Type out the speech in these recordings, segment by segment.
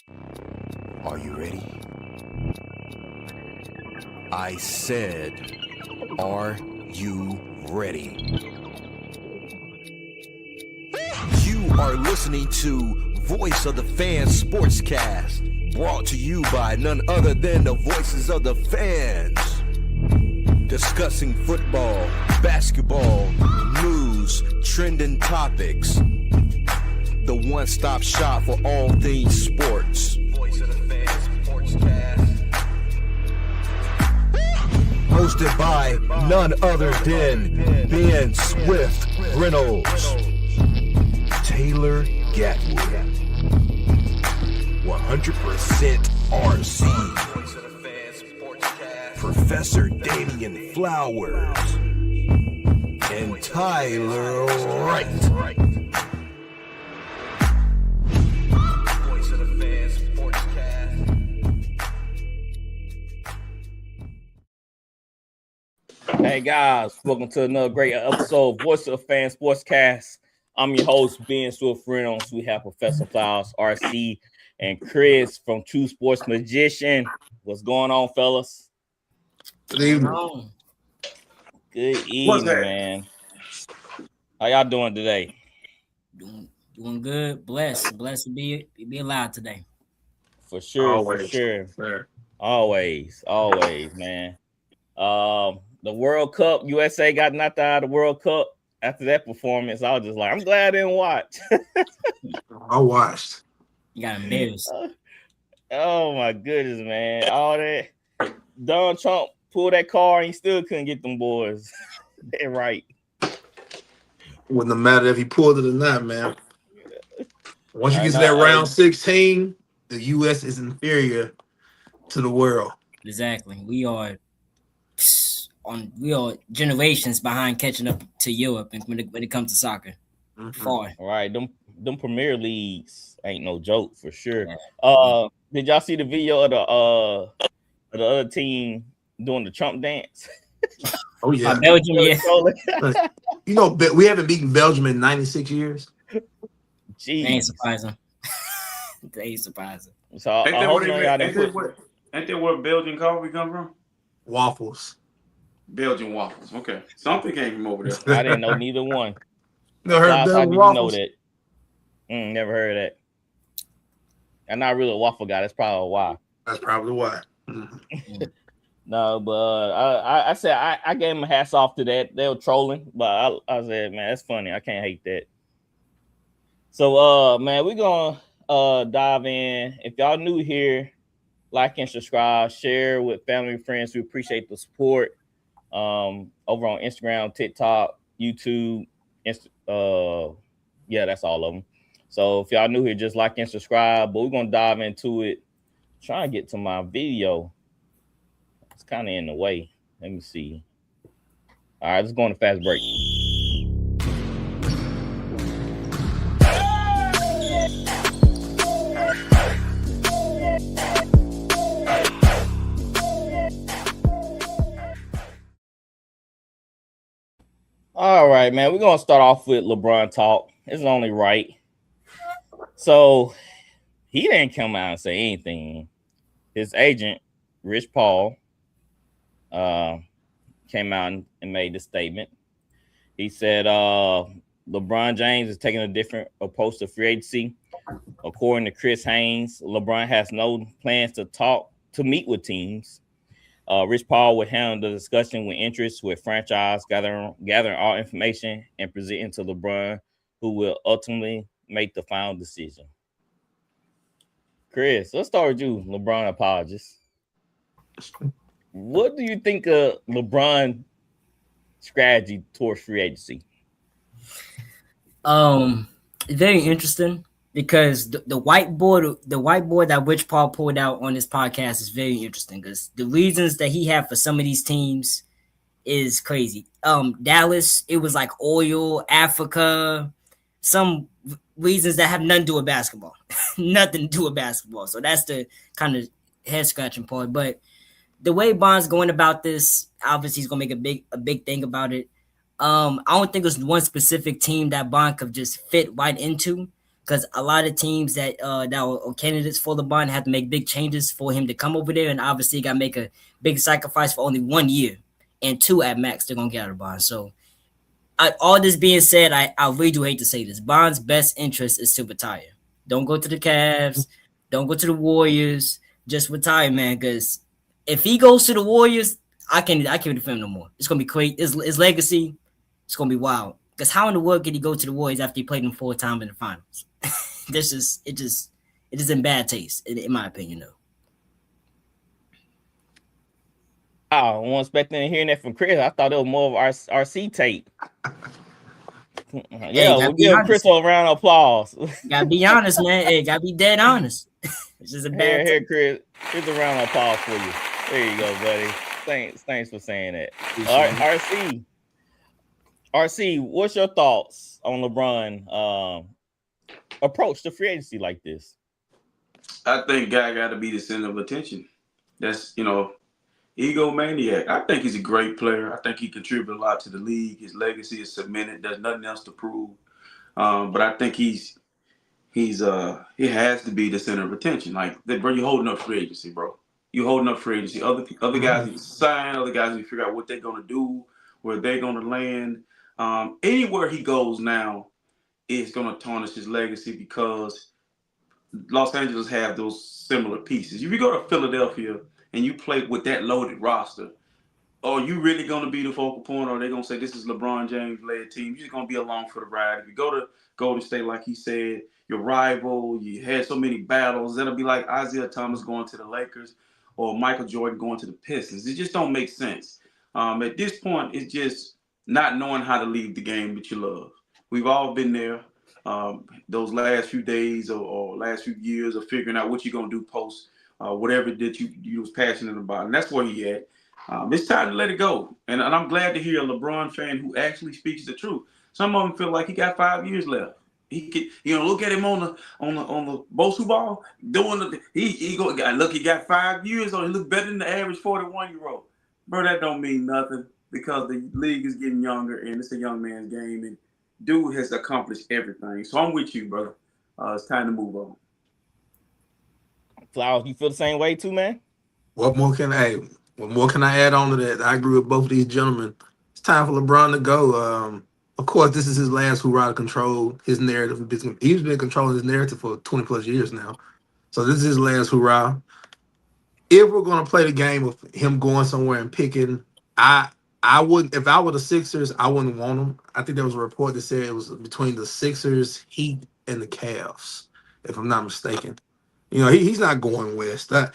Are you ready? I said, are you ready? You are listening to Voice of the Fans Sportscast, brought to you by none other than the voices of the fans. Discussing football, basketball, news, trending topics. The one-stop shop for all things sports. Voice of the Fans Sportscast. Hosted by none other than Ben Swift Reynolds, Taylor Gatwood, 100% RC, Professor Damian Flowers, and Tyler Wright. Hey guys, welcome to another great episode of Voice of the Fan Sportscast. I'm your host, Ben Swift Reynolds. We have Professor Flowers, RC, and Chris from True Sports Magician. What's going on, fellas? Good evening. Good evening, man. How y'all doing today? Doing good. Blessed to be alive today. For sure, Always. for sure. Fair. Always, man. The World Cup, USA got knocked out of the World Cup. After that performance, I was just like, I'm glad I didn't watch. I watched. You got embarrassed. Oh my goodness, man. All that. Donald Trump pulled that car and he still couldn't get them boys. They're right. Wouldn't matter if he pulled it or not, man. Once you I get to know, that round 16, the U.S. is inferior to the world. Exactly. We are generations behind catching up to Europe when it comes to soccer. Mm-hmm. Far. All right, them Premier Leagues ain't no joke for sure. Yeah. Did y'all see the video of the other team doing the Trump dance? Oh, yeah. Belgium, yeah. You know, we haven't beaten Belgium in 96 years. Jeez. Ain't surprising. They ain't surprising. So I hope none of y'all didn't Ain't that where Belgian coffee come from? Waffles. Belgian waffles. Okay. Something came from over there. I didn't know neither one. Never heard How of did Belgian you waffles? know that? Never heard of that. I'm not really a waffle guy. That's probably why. That's probably why. No, but I said I gave them hats off to that. They were trolling, but I said, man, that's funny. I can't hate that. So, man, we're gonna dive in. If y'all new here, like and subscribe, share with family and friends. We appreciate the support. Over on Instagram, TikTok, YouTube, yeah, that's all of them. So if y'all new here, just like and subscribe. But we're gonna dive into it. Trying to get to my video. It's kind of in the way. Let me see. All right, let's go on a fast break. All right, man. We're gonna start off with LeBron talk. It's only right. So he didn't come out and say anything. His agent, Rich Paul, came out and made this statement. He said LeBron James is taking a different approach to free agency. According to Chris Haynes, LeBron has no plans to meet with teams. Rich Paul would handle the discussion with interest with franchise, gathering all information and presenting to LeBron, who will ultimately make the final decision. Chris, let's start with you, LeBron apologist. What do you think of LeBron's strategy towards free agency? Very interesting because the whiteboard that Rich Paul pulled out on this podcast is very interesting because the reasons that he had for some of these teams is crazy. Dallas, it was like oil, Africa, some reasons that have nothing to do with basketball. Nothing to do with basketball. So that's the kind of head scratching part. But the way Bond's going about this, obviously he's gonna make a big thing about it. I don't think there's one specific team that Bond could just fit right into. because a lot of teams that were candidates for LeBron had to make big changes for him to come over there, and obviously got to make a big sacrifice for only 1 year, and 2 at max they're gonna get out of Bond. So, all this being said, I really do hate to say this. Bond's best interest is to retire. Don't go to the Cavs. Don't go to the Warriors. Just retire, man. Because if he goes to the Warriors, I can't defend him no more. It's gonna be crazy. His legacy, it's gonna be wild. Because how in the world could he go to the Warriors after he played them 4 times in the finals? It is in bad taste, in my opinion, though. I wasn't expecting hearing that from Chris. I thought it was more of our RC tape. Yeah, we'll give Chris a round of applause. Gotta be honest, man. Hey, gotta be dead honest. It's just a bad here, Chris. Here's a round of applause for you. There you go, buddy. Thanks for saying that. All right, RC, what's your thoughts on LeBron approach to free agency like this? I think guy got to be the center of attention. That's, egomaniac. I think he's a great player. I think he contributed a lot to the league. His legacy is cemented. There's nothing else to prove. But I think he has to be the center of attention. Like, bro, you're holding up free agency, bro. You're holding up free agency. Other guys need to sign. Other guys need to figure out what they're going to do, where they're going to land. Anywhere he goes now is going to tarnish his legacy because Los Angeles have those similar pieces. If you go to Philadelphia and you play with that loaded roster, are you really going to be the focal point, or are they going to say this is LeBron James-led team? You're just going to be along for the ride. If you go to Golden State, like he said, your rival, you had so many battles, that'll be like Isaiah Thomas going to the Lakers or Michael Jordan going to the Pistons. It just don't make sense. At this point, it's just not knowing how to leave the game that you love. We've all been there. Those last few days or last few years of figuring out what you're going to do post whatever that you was passionate about. And that's where he at. It's time to let it go. And I'm glad to hear a LeBron fan who actually speaks the truth. Some of them feel like he got 5 years left. He could, look at him on the Bosu ball doing he got 5 years on. He look better than the average 41-year-old. Bro, that don't mean nothing because the league is getting younger and it's a young man's game. And dude has accomplished everything. So I'm with you, brother. It's time to move on. Flowers, you feel the same way too, man? What more can I add on to that? I agree with both of these gentlemen. It's time for LeBron to go. Of course, this is his last hurrah to control his narrative. He's been controlling his narrative for 20 plus years now. So this is his last hurrah. If we're going to play the game of him going somewhere and picking, I wouldn't. If I were the Sixers, I wouldn't want him. I think there was a report that said it was between the Sixers, Heat, and the Cavs, if I'm not mistaken. He's not going west. I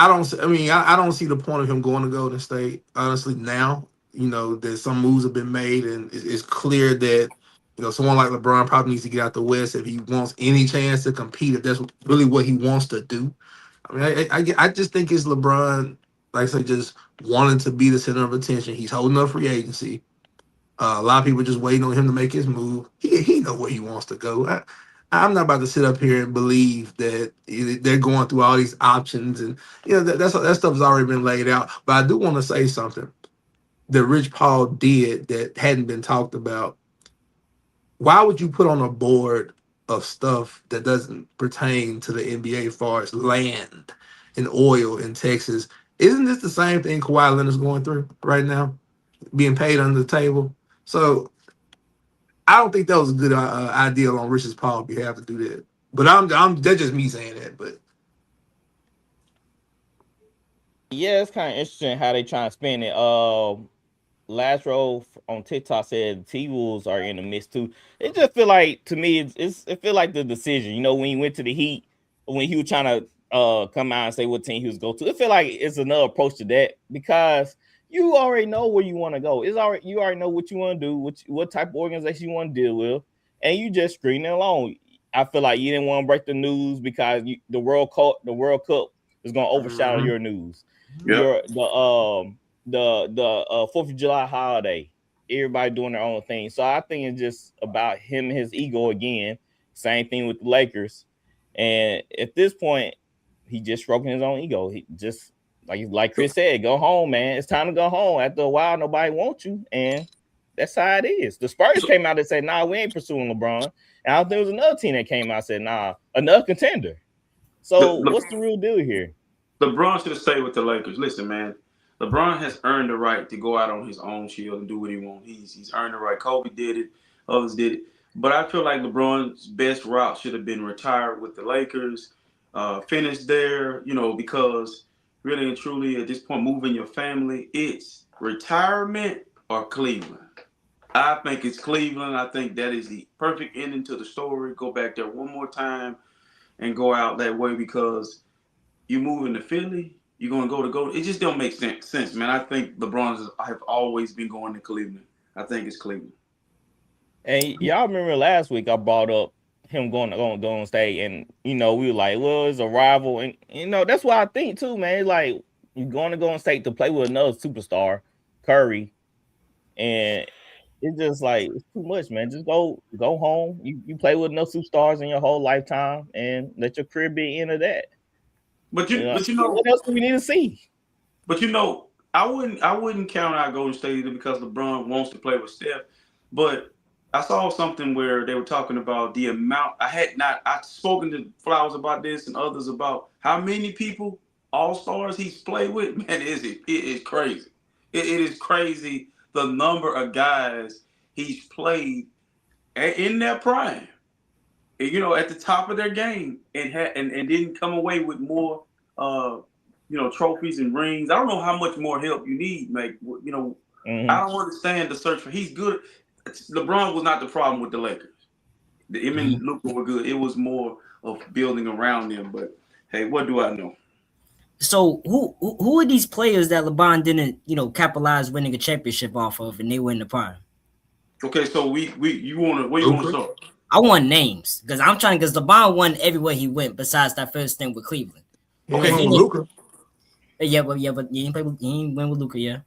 don't see the point of him going to Golden State, honestly, now. That some moves have been made, and it's clear that, someone like LeBron probably needs to get out the West if he wants any chance to compete, if that's really what he wants to do. I mean, I just think it's LeBron, like I said, just wanting to be the center of attention. He's holding up free agency. A lot of people just waiting on him to make his move. He know where he wants to go. I'm not about to sit up here and believe that they're going through all these options, and that stuff has already been laid out. But I do want to say something that Rich Paul did that hadn't been talked about. Why would you put on a board of stuff that doesn't pertain to the NBA as far as land and oil in Texas? Isn't this the same thing Kawhi Leonard's going through right now, being paid under the table? So I don't think that was a good idea on Rich Paul's behalf to do that. But that's just me saying that. But yeah, it's kind of interesting how they trying to spin it. Last row on TikTok said T-Wolves are in the mix too. It just feel like, to me, it feel like the decision. When he went to the Heat, when he was trying to come out and say what team he was going to, it feel like it's another approach to that because you already know where you want to go. You already know what you want to do, what type of organization you want to deal with, and you just screen it along. I feel like you didn't want to break the news because the World Cup is going to overshadow your news. Yep. The 4th of July holiday, everybody doing their own thing. So I think it's just about him and his ego again. Same thing with the Lakers. And at this point, he just stroking his own ego. He just, like Chris said, go home, man. It's time to go home. After a while, nobody wants you. And That's how it is. The Spurs came out and said, "Nah, we ain't pursuing LeBron." And I think there was another team that came out and said, "Nah, another contender." So what's the real deal here? LeBron should have stayed with the Lakers. Listen, man, LeBron has earned the right to go out on his own shield and do what he wants. He's earned the right. Kobe did it. Others did it. But I feel like LeBron's best route should have been retired with the Lakers, finish there, because really and truly at this point, moving your family, it's retirement or Cleveland. I think it's Cleveland. I think that is the perfect ending to the story. Go back there one more time and go out that way because you move into Philly, you're going to go to Golden. It just don't make sense, man. I think LeBron have always been going to Cleveland. I think it's Cleveland. And y'all remember last week I brought up him going to Golden State, and we were like, well, it's a rival, and that's what I think too, man. It's like you're going to Golden State to play with another superstar, Curry, and it's just like it's too much, man. Just go home. You play with no superstars in your whole lifetime, and let your career be the end of that. But what else do we need to see? But I wouldn't count out Golden State either because LeBron wants to play with Steph. But I saw something where they were talking about the amount. I've spoken to Flowers about this and others about how many people, all-stars he's played with. Man, it is crazy. It is crazy the number of guys he's played in their prime. At the top of their game and didn't come away with more, trophies and rings. I don't know how much more help you need, mate. Mm-hmm. I don't understand the search for. He's good. LeBron was not the problem with the Lakers. Him and Luka were good. It was more of building around them. But hey, what do I know? So who are these players that LeBron didn't capitalize winning a championship off of, and they were in the prime? Okay, so where you want to start? I want names because LeBron won everywhere he went besides that first thing with Cleveland. Okay, Luka. Yeah, but he ain't win with Luka, yeah.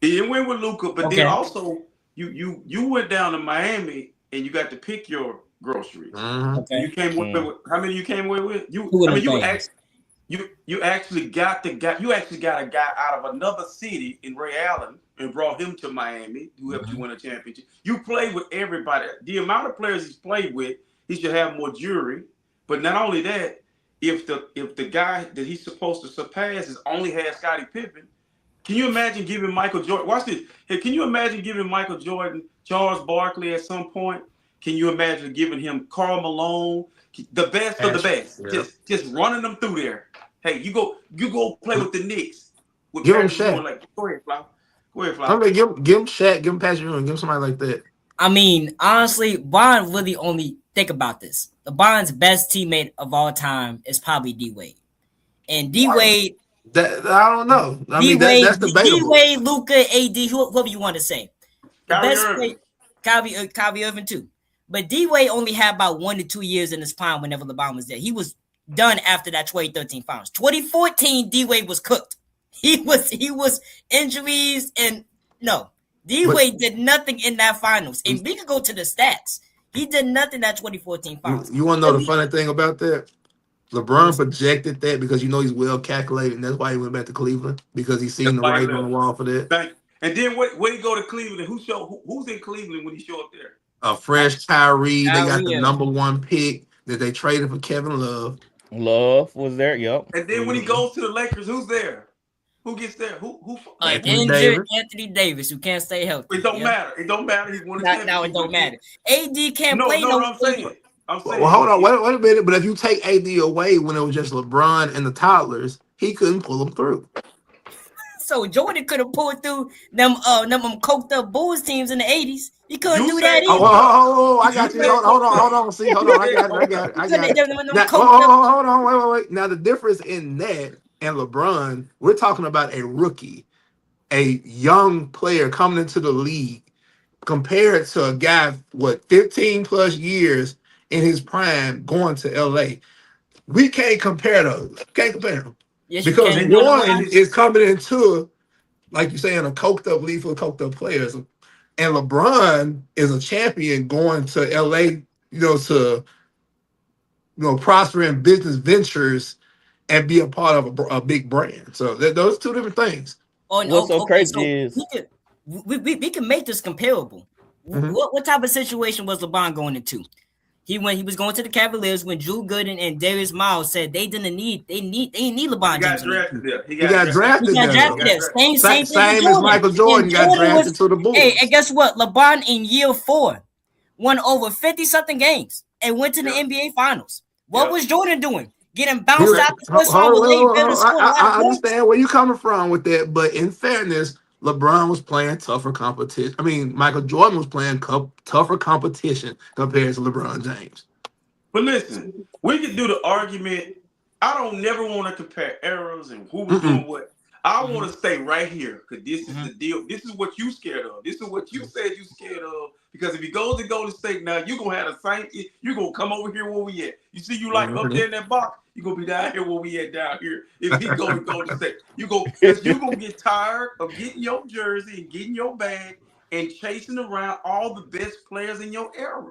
He didn't win with Luka, but then also you went down to Miami and you got to pick your groceries. Okay. You came with how many you came away with? You actually got a guy out of another city in Ray Allen and brought him to Miami, who helped you win a championship. You played with everybody. The amount of players he's played with, he should have more jury. But not only that, if the guy that he's supposed to surpass is only had Scottie Pippen, can you imagine giving Michael Jordan? Watch this. Hey, can you imagine giving Michael Jordan Charles Barkley at some point? Can you imagine giving him Karl Malone, the best of the best, just running them through there? Hey, you go play with the Knicks. Give him Shaq. Go ahead, Flau. I'm gonna give him Shaq, give him Patrick Ewing, give him somebody like that. I mean, honestly, Bond really only think about this. The Bond's best teammate of all time is probably D Wade, and D Wade. That I don't know. I mean, that's debatable. D Wade, Luka, AD, whoever you want to say. Kyrie Irving too. But D Wade only had about 1 to 2 years in his prime whenever LeBron was there. He was done after that 2013 finals. 2014, D Wade was cooked. He was injuries and no. D Wade did nothing in that finals. And we could go to the stats. He did nothing that 2014 finals. You want to know the funny thing about that? LeBron projected that because he's well calculated, and that's why he went back to Cleveland because he's seen the writing on the wall for that. And then when he go to Cleveland, who's in Cleveland when he show up there? A fresh Kyrie. They got the number 1 pick that they traded for Kevin Love. Love was there, yep. And then when he goes to the Lakers, who's there? Who gets there? Who? Anthony Davis, who can't stay healthy. It don't matter. It don't matter. He's one of the now it don't matter. AD can't play no. I'm saying. Well, hold on. Wait a minute. But if you take AD away when it was just LeBron and the toddlers, he couldn't pull them through. So Jordan could have pulled through them coked up Bulls teams in the 80s. He couldn't do that either. Oh, I got you. Hold on. See, hold on. I got it. Hold on. Wait. Now the difference in that and LeBron, we're talking about a rookie, a young player coming into the league, compared to a guy 15 plus years in his prime going to LA. We can't compare those. Can't compare them. Yes, because one is coming into, like you say, in a coked up league full of coked up players. And LeBron is a champion going to LA, to prosper in business ventures and be a part of a big brand. So those two different things. What's so crazy is we can make this comparable. What type of situation was LeBron going into? He was going to the Cavaliers when Drew Gooden and Darius Miles said they didn't need LeBron He got James. drafted there. He got drafted there. Same Same thing as Michael Jordan got drafted to the Bulls. Hey, and guess what? LeBron in year 4 won over 50-something games and went to the NBA Finals. What was Jordan doing? Getting bounced out the first round. I understand where you're coming from with that, but in fairness, LeBron was playing tougher competition. I mean, Michael Jordan was playing tougher competition compared to LeBron James. But listen, we can do the argument. I don't never want to compare eras and who was doing what. I want to stay right here because this is the deal. This is what you scared of. This is what you said you scared of. Because if he goes to Golden State now, you're going to have the same. You're going to come over here where we at. You see you like up there in that box, you're going to be down here where we at down here. If he goes to Golden State, you're going to get tired of getting your jersey and getting your bag and chasing around all the best players in your era.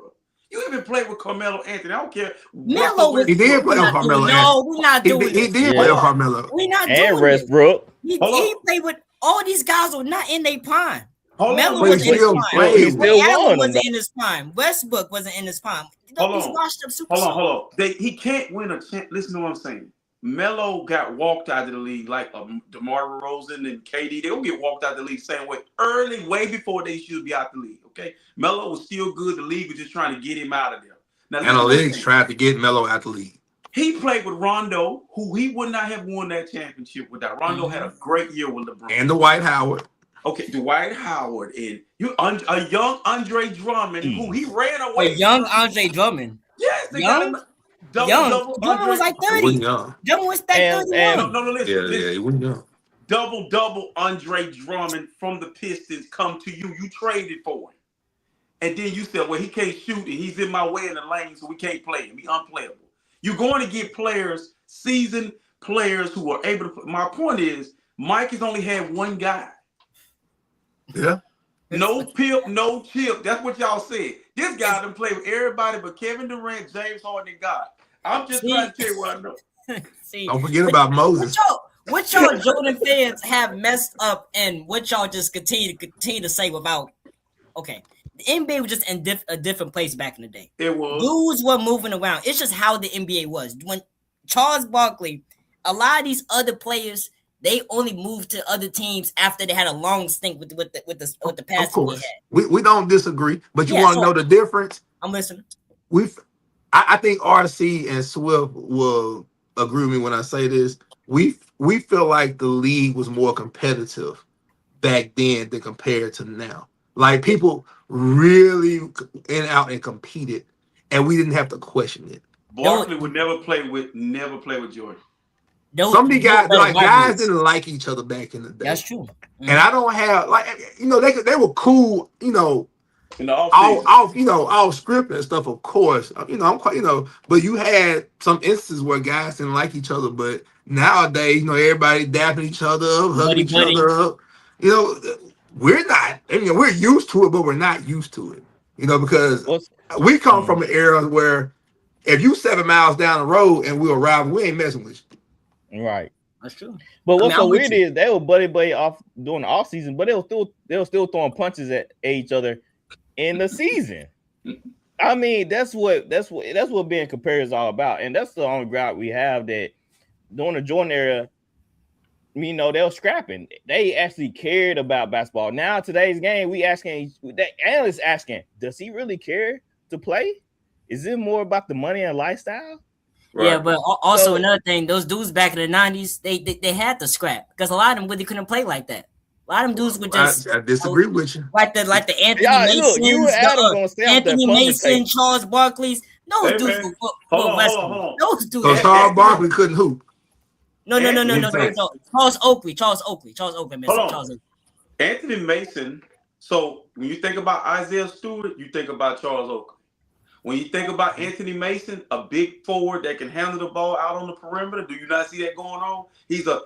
You even played with Carmelo Anthony. I don't care. He did play with Carmelo Anthony. No, we're not doing He did play with Carmelo. We're not doing and Westbrook. He played with all these guys who are not in their prime. Melo was in his prime. He still won. Wasn't in his prime. Westbrook wasn't in his prime. Hold on. He can't win a chance. Listen to what I'm saying. Melo got walked out of the league like DeMar DeRozan and KD. They don't get walked out of the league same way early, way before they should be out the league. Okay, Melo was still good. The league was just trying to get him out of there. Now, analytics tried to get Melo out the league. He played with Rondo, who he would not have won that championship without. Rondo had a great year with LeBron and Dwight Howard. Okay, Dwight Howard and a young Andre Drummond, who he ran away. A young Andre Drummond. Yes, they young. got him. Double Drummond was like 30. Drummond was like 31. No, listen. Yeah, he wasn't young. Double Andre Drummond from the Pistons come to you. You traded for him. And then you said, well, he can't shoot and he's in my way in the lane, so we can't play him. He's unplayable. You're going to get players, seasoned players who are able to play. My point is, Mike has only had one guy. Yeah. No pimp, no chip. That's what y'all said. This guy done played with everybody but Kevin Durant, James Harden, and God. I'm just trying to tell you what I know. Don't forget about Moses. What y'all Jordan fans have messed up and what y'all just continue to say about, okay, the NBA was just in a different place back in the day. It was. Dudes were moving around. It's just how the NBA was. When Charles Barkley, a lot of these other players, they only moved to other teams after they had a long stint with the past. Of course, we don't disagree, but you want to know the difference. I'm listening. I think RC and Swift will agree with me when I say this. We feel like the league was more competitive back then than compared to now. Like people really went out and competed, and we didn't have to question it. Barkley would never play with Jordan. Some of the guys didn't like each other back in the day. That's true. Mm-hmm. And I don't have they were cool, in the off script and stuff, of course. I'm quite, but you had some instances where guys didn't like each other, but nowadays, everybody dapping each other up, hugging each other up. We're not. We're used to it, but we're not used to it. Because we come from an era where if you 7 miles down the road and we're around, we ain't messing with you. Right. That's true. But what's so weird is they were buddy off during the off season, but they were still throwing punches at each other in the season. I mean, that's what being compared is all about, and that's the only ground we have that during the Jordan era. They were scrapping. They actually cared about basketball. Now today's game, the analysts asking, does he really care to play? Is it more about the money and lifestyle? Right. Yeah, but also another thing, those dudes back in the 90s, they had to scrap because a lot of them really couldn't play like that. A lot of them dudes would just. I disagree with you. Like the Anthony Mason, Charles Barkley's. Those dudes were wrestling. Those dudes. So Charles Barkley couldn't hoop. No. Charles Oakley. Anthony Mason. So when you think about Isaiah Stewart, you think about Charles Oakley. When you think about Anthony Mason, a big forward that can handle the ball out on the perimeter, do you not see that going on? He's a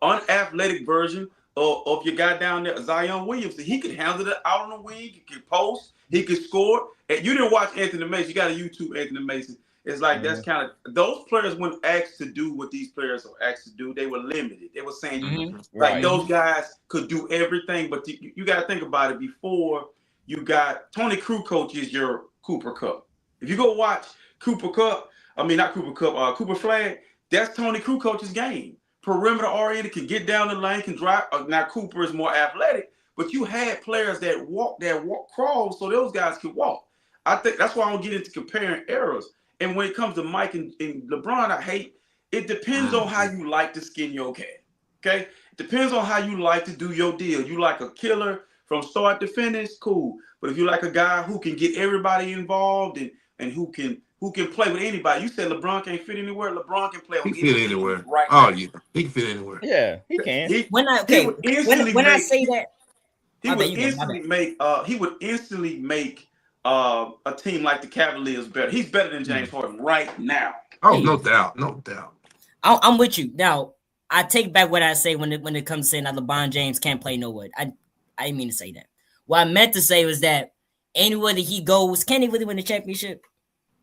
unathletic version of your guy down there, Zion Williamson. He could handle it out on the wing. He could post. He could score. And you didn't watch Anthony Mason. You got to YouTube Anthony Mason. It's like that's kind of those players weren't asked to do what these players are asked to do. They were limited. They were saying those guys could do everything, but you got to think about it. Before you got Tony Kukoc is your Cooper Kupp. If you go watch Cooper Flag, that's Tony Kukoc's game. Perimeter oriented, can get down the lane, can drive. Now Cooper is more athletic, but you had players that crawl, so those guys could walk. I think that's why I don't get into comparing eras. And when it comes to Mike and LeBron, it depends on how you like to skin your cat. Okay? It depends on how you like to do your deal. You like a killer from start to finish, cool. But if you like a guy who can get everybody involved and who can play with anybody. You said LeBron can't fit anywhere. LeBron can play with anybody. He can fit anywhere. Right Oh, now. yeah. He can fit anywhere. Yeah, he can. When I say that, he would instantly make a team like the Cavaliers better. He's better than James Harden right now. Oh, no doubt. No doubt. I'm with you. Now, I take back what I say when it comes to saying that LeBron James can't play nowhere. I didn't mean to say that. What I meant to say was that anywhere that he goes, can he really win a championship?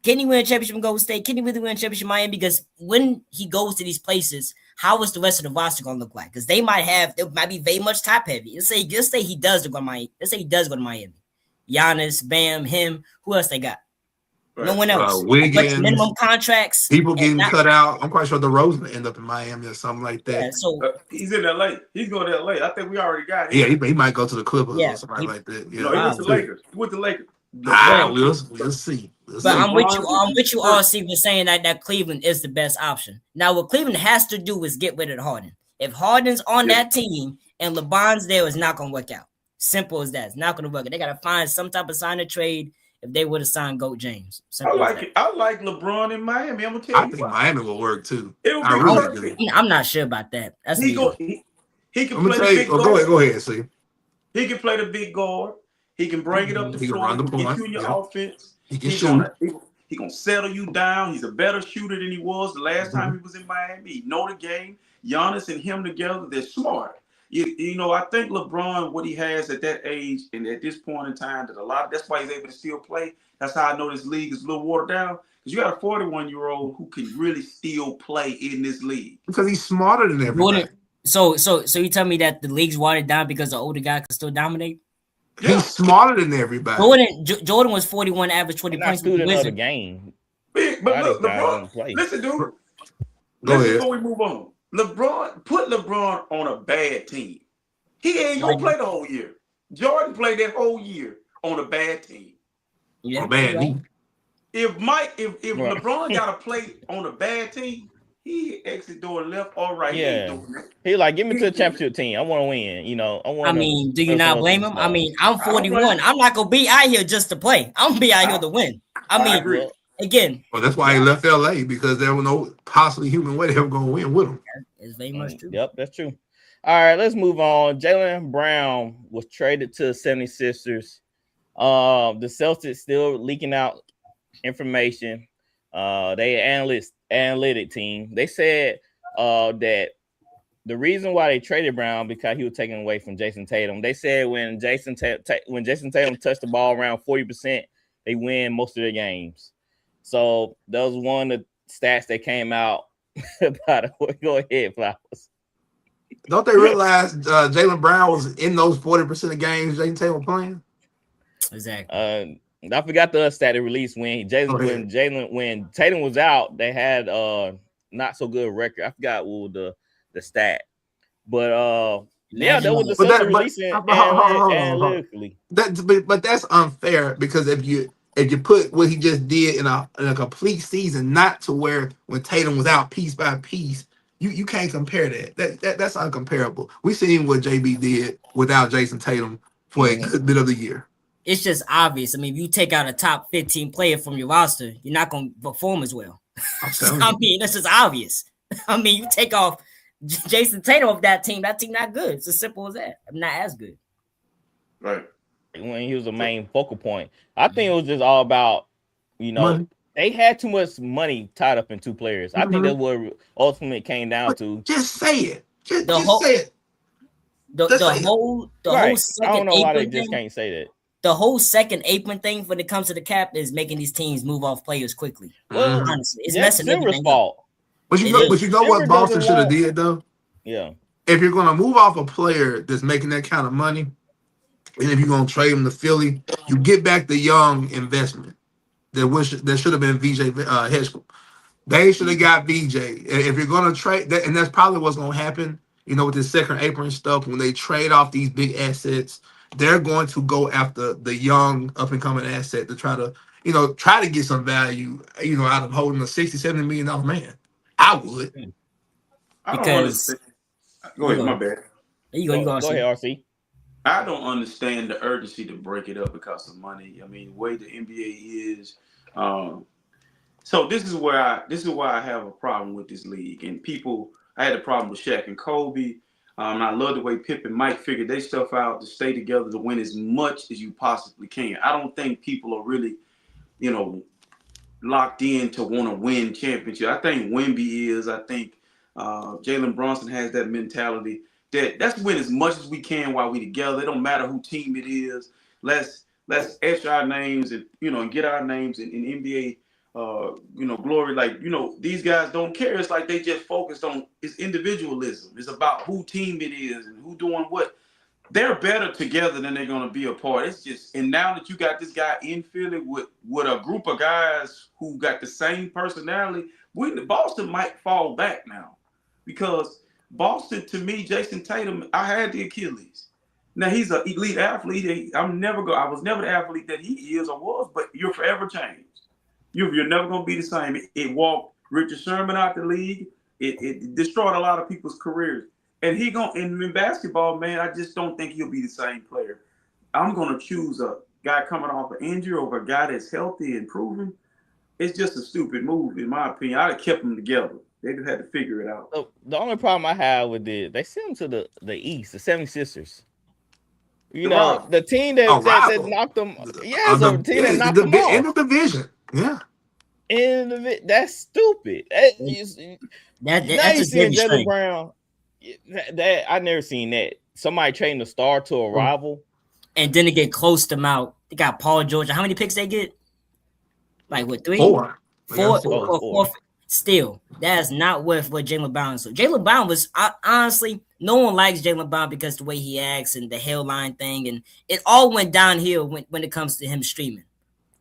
Can he win a championship in Golden State? Can he really win a championship in Miami? Because when he goes to these places, how is the rest of the roster going to look like? Because they might be very much top heavy. Let's say he does go to Miami. Let's say he does go to Miami. Giannis, Bam, him. Who else they got? Right. No one else. Wiggins, minimum contracts. People getting cut out. I'm quite sure the Rose will end up in Miami or something like that. Yeah, so he's in LA. He's going to LA. I think we already got him. Yeah, he might go to the Clippers or something like that. Yeah. No, he went to Lakers. He went to Lakers. We'll see. But I'm with you all, Steve, saying that Cleveland is the best option. Now, what Cleveland has to do is get rid of Harden. If Harden's on that team and LeBron's there, it's not going to work out. Simple as that. It's not going to work out. They got to find some type of sign of trade if they would have signed Goat James. I like LeBron in Miami. I'm going to tell you. I think Miami will work too. It would be perfect. I'm not sure about that. That's he can play the big guard. Go ahead, see. He can play the big guard. He can bring it up the floor. He can get you in your offense. He can shoot. He's going to settle you down. He's a better shooter than he was the last time he was in Miami. He know the game. Giannis and him together, they're smart. You know, I think LeBron, what he has at that age and at this point in time, that's why he's able to still play. That's how I know this league is a little watered down. Because you got a 41-year-old who can really still play in this league. Because he's smarter than everybody. So you tell me that the league's watered down because the older guy can still dominate? Yeah. He's smarter than everybody. Jordan was 41, average 20 points. Not another game. But look, LeBron, listen, dude. Before we move on. Put LeBron on a bad team. He ain't gonna play the whole year. Jordan played that whole year on a bad team. Yeah, a bad team. If LeBron got to play on a bad team, he exit door left or right. Yeah, he like, give me to the championship team. I want to win. You know, do you not blame him? I mean, I'm 41. I'm not gonna be out here just to play. I'm gonna be out here to win. I agree. Again, well, that's why he left LA, because there was no possibly human way they were going to win with him. It's very much true. Yep, that's true. All right, let's move on. Jaylen Brown was traded to the 76ers. The Celtics still leaking out information. They analytic team. They said that the reason why they traded Brown because he was taken away from Jason Tatum. They said when Jason Tatum touched the ball around 40%, they win most of their games. So that was one of the stats that came out about it. Go ahead, Flowers. Don't they realize Jaylen Brown was in those 40% of games Jason Tatum was playing? Exactly. I forgot the stat they released when Tatum was out. They had not so good record. I forgot what was the stat, but that was the Celtics releasing analytically. But that's unfair, because if you put what he just did in a complete season, not to where when Tatum was out piece by piece, you can't compare that. That's uncomparable. We seen what JB did without Jason Tatum for a good bit of the year. It's just obvious. I mean, if you take out a top 15 player from your roster, you're not going to perform as well. I mean, that's just obvious. I mean, you take off Jason Tatum off that team not good. It's as simple as that. Not as good. Right. When he was the main focal point. I think it was just all about, money. They had too much money tied up in two players. I think that's what ultimately came down to. Just say it. Just say it. The whole second I don't know why they thing, just can't say that. The whole second apron thing when it comes to the cap is making these teams move off players quickly. Well, honestly, it's messing everything fault. But you know what Boston should have did though? Yeah. If you're going to move off a player that's making that kind of money, And if you're gonna trade him to Philly, you get back the young investment. That should have been VJ Hedgecock. They should have got VJ. If you're gonna trade that, and that's probably what's gonna happen. With this second apron stuff, when they trade off these big assets, they're going to go after the young up and coming asset to try to get some value, out of holding a $60-70 million man. I would. I don't Because understand. Go ahead, my bad. there you go. You Go go ahead, RC. I don't understand the urgency to break it up because of money. I mean, the way the NBA is. So this is why I have a problem with this league. And I had a problem with Shaq and Kobe. And I love the way Pip and Mike figured their stuff out to stay together to win as much as you possibly can. I don't think people are really, locked in to want to win championship. I think Wemby is. I think Jalen Brunson has that mentality. That's win as much as we can while we together. It don't matter who team it is. Let's etch our names and and get our names in NBA glory. Like these guys don't care. It's like they just focused on it's individualism. It's about who team it is and who doing what. They're better together than they're gonna be apart. It's just and now that you got this guy in Philly with a group of guys who got the same personality, Boston might fall back now because. Boston, to me, Jason Tatum, I had the Achilles. Now, he's an elite athlete. I was never the athlete that he is or was, but you're forever changed. You're never going to be the same. It walked Richard Sherman out the league. It destroyed a lot of people's careers. And in basketball, man, I just don't think he'll be the same player. I'm going to choose a guy coming off an injury over a guy that's healthy and proven. It's just a stupid move, in my opinion. I'd have kept them together. They just had to figure it out. So the only problem I have with it, they sent them to the East, the 76ers. The team that knocked them. Yeah, the team that knocked them off. In the division. Yeah. That's stupid. That's a Jaylen Brown. That I never seen that. Somebody trading a star to a rival. And then they get close to them out. They got Paul George. How many picks they get? Like what, 3? Four. Four. Still, that's not worth what Jaylen Brown is. So Jaylen Brown was honestly, no one likes Jaylen Brown because the way he acts and the hairline thing, and it all went downhill when it comes to him streaming,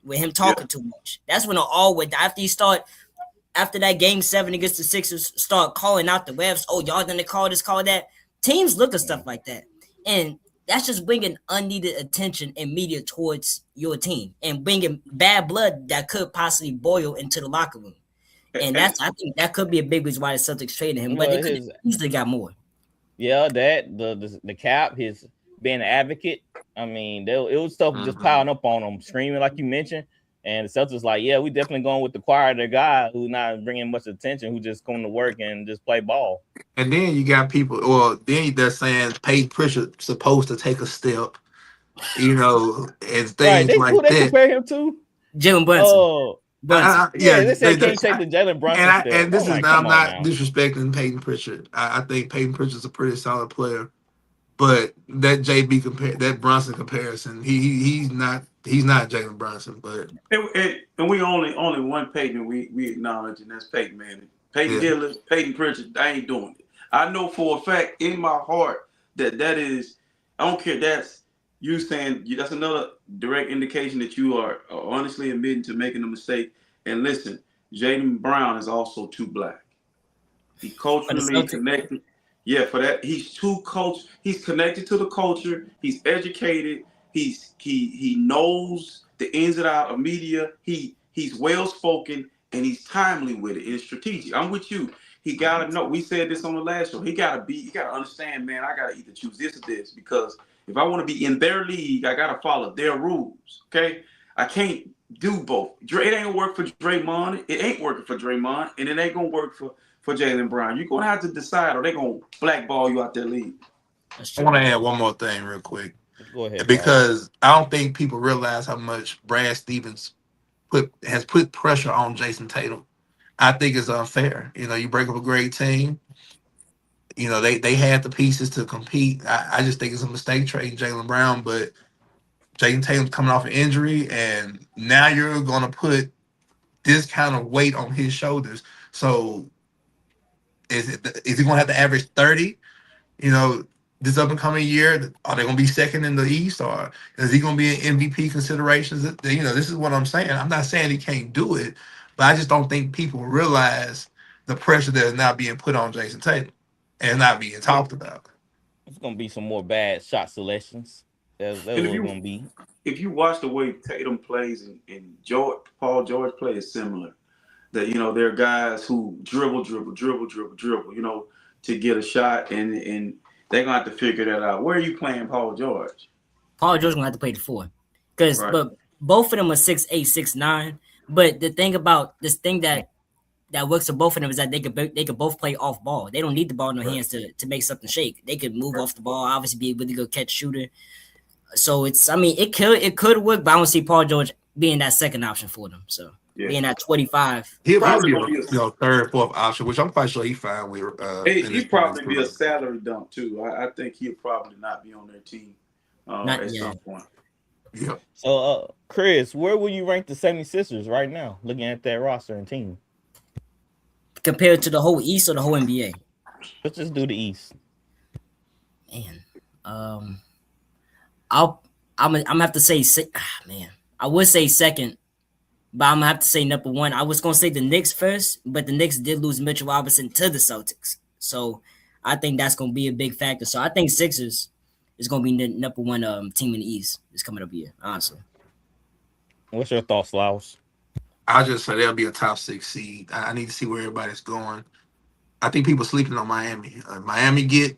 with him talking too much. That's when it all went. After that game 7 against the Sixers, start calling out the refs. Oh, y'all gonna call this, call that. Teams look at stuff like that, and that's just bringing unneeded attention and media towards your team and bringing bad blood that could possibly boil into the locker room. And I think that could be a big reason why the Celtics traded him, but they could have easily got more. Yeah, that the cap, his being an advocate. I mean, it was stuff just piling up on him, screaming like you mentioned. And the Celtics like, yeah, we definitely going with the quieter guy who's not bringing much attention, who just going to work and just play ball. And then you got people, or then they're saying Peyton Pritchard supposed to take a step, and things like that. They compare him to Jalen Brunson. Oh. They say can't take the Jalen Brunson. And this is I'm not disrespecting Peyton Pritchard. I think Peyton Pritchard's a pretty solid player, but that that Brunson comparison, he's not Jalen Brunson. But and we only one Peyton we acknowledge, and that's Peyton Manning. Peyton Hillis, Peyton Pritchard. I ain't doing it. I know for a fact in my heart that is. I don't care. That's you saying that's another direct indication that you are honestly admitting to making a mistake. And listen, Jaylen Brown is also too black. He culturally connected. Yeah, for that, he's too He's connected to the culture. He's educated. He knows the ins and outs of media. He's well spoken and he's timely with it. It's strategic. I'm with you. He gotta know. We said this on the last show. He gotta understand, man. I gotta either choose this or this because if I want to be in their league, I gotta follow their rules. Okay, I can't do both. It ain't gonna work for Draymond. It ain't working for Draymond, and it ain't gonna work for Jaylen Brown. You're gonna have to decide, or they're gonna blackball you out their league. I want to add one more thing real quick. Go ahead. Because I don't think people realize how much Brad Stevens has put pressure on Jason Tatum. I think it's unfair. You break up a great team. They had the pieces to compete. I just think it's a mistake trading Jaylen Brown, but Jason Tatum's coming off an injury, and now you're going to put this kind of weight on his shoulders. So is he going to have to average 30? this up and coming year? Are they going to be second in the East, or is he going to be in MVP considerations? This is what I'm saying. I'm not saying he can't do it, but I just don't think people realize the pressure that is now being put on Jason Tatum and not being talked about. It's gonna be some more bad shot selections. That's what And it's gonna be. if you watch the way Tatum plays and Paul George plays similar, that there are guys who dribble, to get a shot, and they're gonna have to figure that out. Where are you playing Paul George? Paul George gonna have to play the 4, Right. but both of them are 6'8", 6'9". But the thing about this thing that works for both of them is that they could both play off ball. They don't need the ball in their hands to make something shake. They could move off the ball, obviously be a really good catch shooter. So it could work, but I don't see Paul George being that second option for them. So being at 25, He'll Probably be a third, fourth option, which I'm quite sure he fine with. He'd probably be a salary dump too. I think he'll probably not be on their team at some point. Yeah. So, Chris, where would you rank the 76ers right now, looking at that roster and team? compared to the whole East or the whole NBA? Let's just do the East. Man, I'm gonna have to say, man, I would say second, but I'm gonna have to say number one. I was gonna say the Knicks first, but the Knicks did lose Mitchell Robinson to the Celtics, so I think that's gonna be a big factor. So I think Sixers is gonna be the number one team in the East this coming up year. Honestly, What's your thoughts, Laos? I'll just say they'll be a top 6 seed. I need to see where everybody's going. I think people sleeping on Miami. Miami get,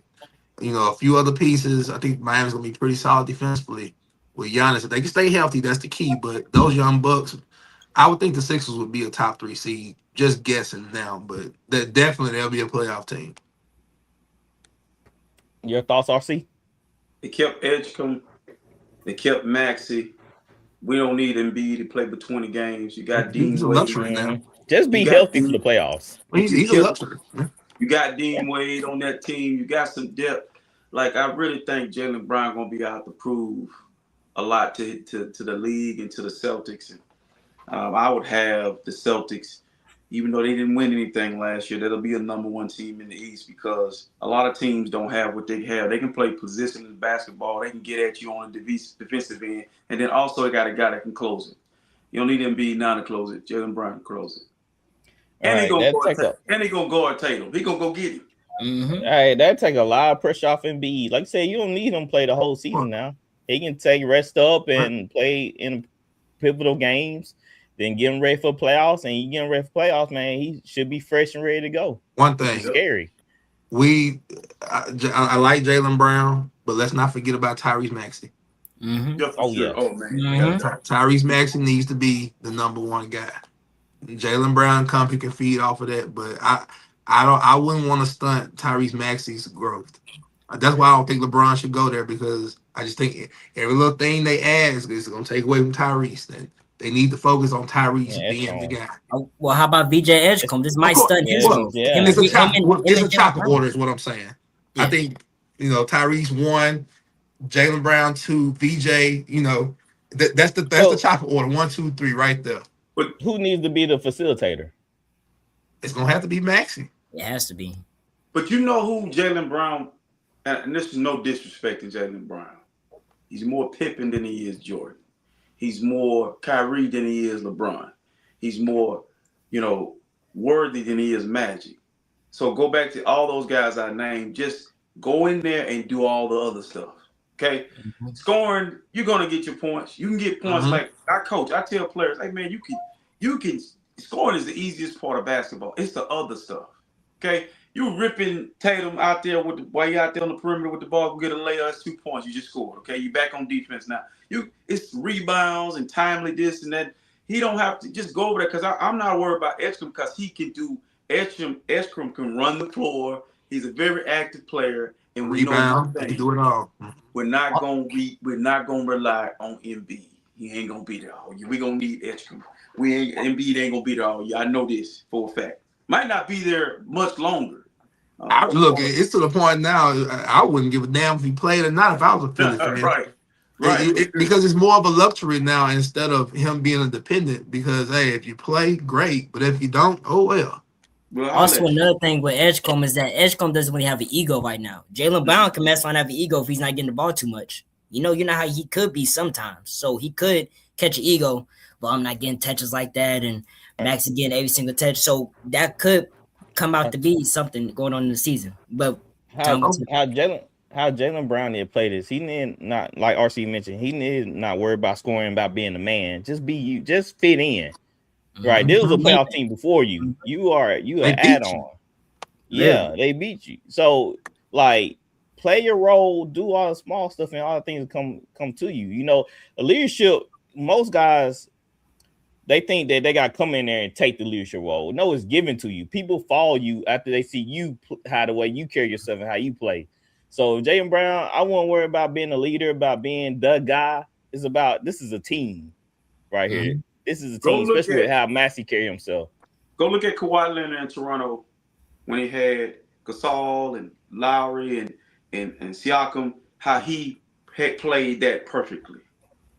a few other pieces. I think Miami's going to be pretty solid defensively with Giannis. If they can stay healthy, that's the key. But those young Bucks, I would think the Sixers would be a top 3 seed. Just guessing now, but definitely they'll be a playoff team. Your thoughts, RC? They kept Edgecombe. They kept Maxey. We don't need Embiid to play but 20 games. You got Dean He's a Wade. luxury now. Just be healthy for the playoffs. He's a luxury. You got Dean Wade on that team. You got some depth. Like, I really think Jaylen Brown going to be out to prove a lot to the league and to the Celtics. And I would have the Celtics, even though they didn't win anything last year, that'll be a number one team in the East because a lot of teams don't have what they have. They can play positionless basketball. They can get at you on the defensive end. And then also they got a guy that can close it. You don't need Embiid now to close it. Jaylen Brown can close it. And he's going to guard Tatum. He's going to go get him. mm-hmm. All right, that take a lot of pressure off Embiid. Like I said, you don't need him to play the whole season now. He can take rest up and play in pivotal games, then get him ready for playoffs. And you get him ready for playoffs, man, he should be fresh and ready to go. One thing. It's scary. I like Jaylen Brown, but let's not forget about Tyrese Maxey. Mm-hmm. Yeah, Oh, yeah. Oh, man. Mm-hmm. Tyrese Maxey needs to be the number one guy. Jaylen Brown can feed off of that, but I wouldn't want to stunt Tyrese Maxey's growth. That's why I don't think LeBron should go there because I just think every little thing they add is going to take away from Tyrese. They need to focus on Tyrese being the guy. Well, how about VJ Edgecombe? This might stun his growth. Yeah. It's a chopper order is what I'm saying. Yeah. I think, Tyrese 1, Jaylen Brown 2, VJ, that's the chopper order. 1, 2, 3 right there. But who needs to be the facilitator? It's going to have to be Maxey. It has to be. But you know who Jaylen Brown, and this is no disrespect to Jaylen Brown. He's more Pippen than he is Jordan. He's more Kyrie than he is LeBron. He's more, worthy than he is Magic. So go back to all those guys I named. Just go in there and do all the other stuff. Okay? Mm-hmm. Scoring, you're gonna get your points. You can get points like I coach. I tell players, hey man, you can scoring is the easiest part of basketball. It's the other stuff. Okay? You ripping Tatum out there while you're out there on the perimeter with the ball, go get a layup, that's 2 points. You just scored. Okay, you back on defense now. It's rebounds and timely this and that. He don't have to just go over there because I'm not worried about Edgecombe because he can do Edgecombe can run the floor. He's a very active player, and we Rebound, know he can do it all. we're not gonna rely on Embiid. He ain't gonna be there all year. We're gonna need Edgecombe. Embiid ain't gonna be there all year. I know this for a fact. Might not be there much longer. It's to the point now. I wouldn't give a damn if he played or not if I was a Phillies fan. Right. Because it's more of a luxury now instead of him being a dependent. Because hey, if you play, great, but if you don't, oh well. Well, Also, another thing with Edgecombe is that Edgecombe doesn't really have an ego right now. Jaylen Brown can mess around and have an ego if he's not getting the ball too much. You know how he could be sometimes. So he could catch an ego, but I'm not getting touches like that, and Max is getting every single touch. So that could come out to be something going on in the season. But how Jaylen Brown need to play this. He need not, like RC mentioned, he need not worry about scoring, about being a man. Just be you, just fit in. Right. This was a playoff team before you. You an add-on. Yeah, they beat you. So like play your role, do all the small stuff, and all the things come to you. You know, a leadership, most guys, they think that they got to come in there and take the leadership role. No, it's given to you. People follow you after they see you, how the way you carry yourself and how you play. So Jaylen Brown, I won't worry about being a leader, about being the guy. It's about, this is a team right here. This is a team, especially with how Massey carry himself. Go look at Kawhi Leonard in Toronto when he had Gasol and Lowry and Siakam, how he had played that perfectly.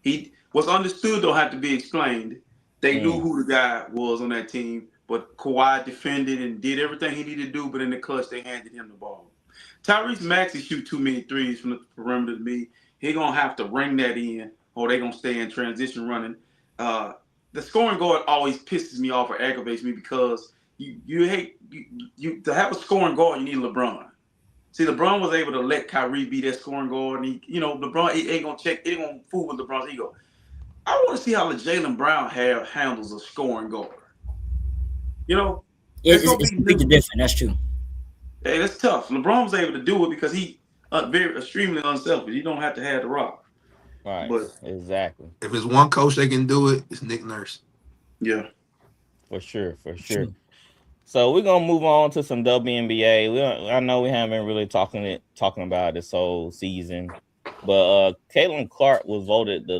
He was understood, don't have to be explained. They knew who the guy was on that team, but Kawhi defended and did everything he needed to do, but in the clutch, they handed him the ball. Tyrese Maxey shoot too many threes from the perimeter to me. He going to have to ring that in, or they going to stay in transition running. The scoring guard always pisses me off or aggravates me because you hate to have a scoring guard, you need LeBron. See, LeBron was able to let Kyrie be that scoring guard, and LeBron ain't gonna check, it ain't gonna fool with LeBron's ego. I want to see how Jaylen Brown handles a scoring guard. It's completely different. That's true. Hey, that's tough. LeBron was able to do it because he very extremely unselfish. You don't have to have the rock. Right. But exactly. If it's one coach that can do it, it's Nick Nurse. Yeah. For sure. So we're gonna move on to some WNBA. I know we haven't been really talking about this whole season, but Caitlin Clark was voted the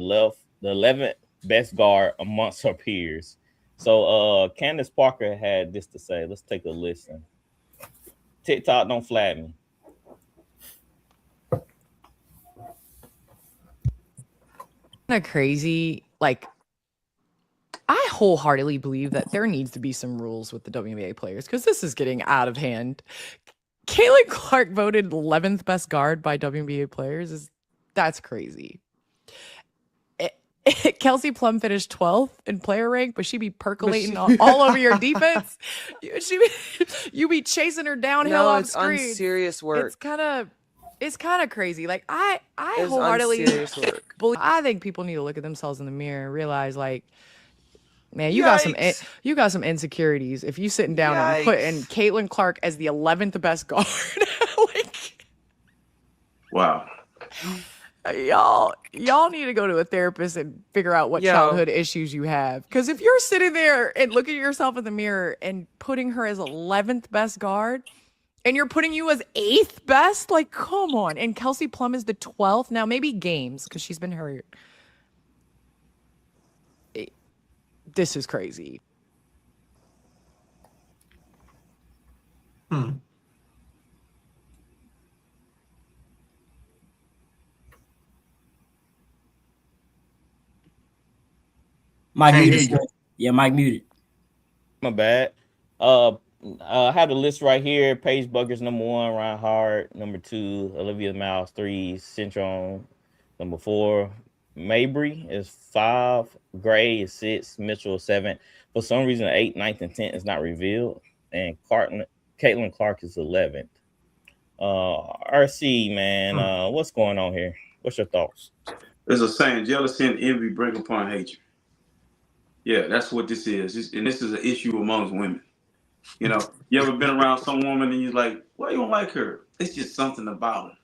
11th best guard amongst her peers. So Candace Parker had this to say. Let's take a listen. TikTok, don't flag me. Kind of crazy. Like, I wholeheartedly believe that there needs to be some rules with the WNBA players because this is getting out of hand. Caitlin Clark voted 11th best guard by WNBA players. That's crazy. Kelsey Plum finished 12th in player rank, but she be percolating all over your defense. You be chasing her downhill off screen. It's unserious work. It's kind of crazy. Like I wholeheartedly believe. I think people need to look at themselves in the mirror and realize, like, man, you got some insecurities if you sitting down and putting Caitlin Clark as the 11th best guard. Like, wow. Y'all need to go to a therapist and figure out what childhood issues you have. Because if you're sitting there and looking at yourself in the mirror and putting her as 11th best guard, and you're putting you as 8th best, like, come on. And Kelsey Plum is the 12th. Now, maybe games because she's been hurt. This is crazy. Mike muted. Yeah, Mike muted. My bad. I have the list right here. Paige Buckers, number 1. Ryan Hart, number 2. Olivia Miles, 3. Cintron, number 4. Mabry is 5. Gray is 6. Mitchell is 7. For some reason, 8th, 9th, and 10th is not revealed. And Caitlin Clark is 11th. RC, man, what's going on here? What's your thoughts? There's a saying, jealousy and envy bring upon hatred. Yeah, that's what this is. And this is an issue amongst women. You ever been around some woman and you're like, why you don't like her? It's just something about her.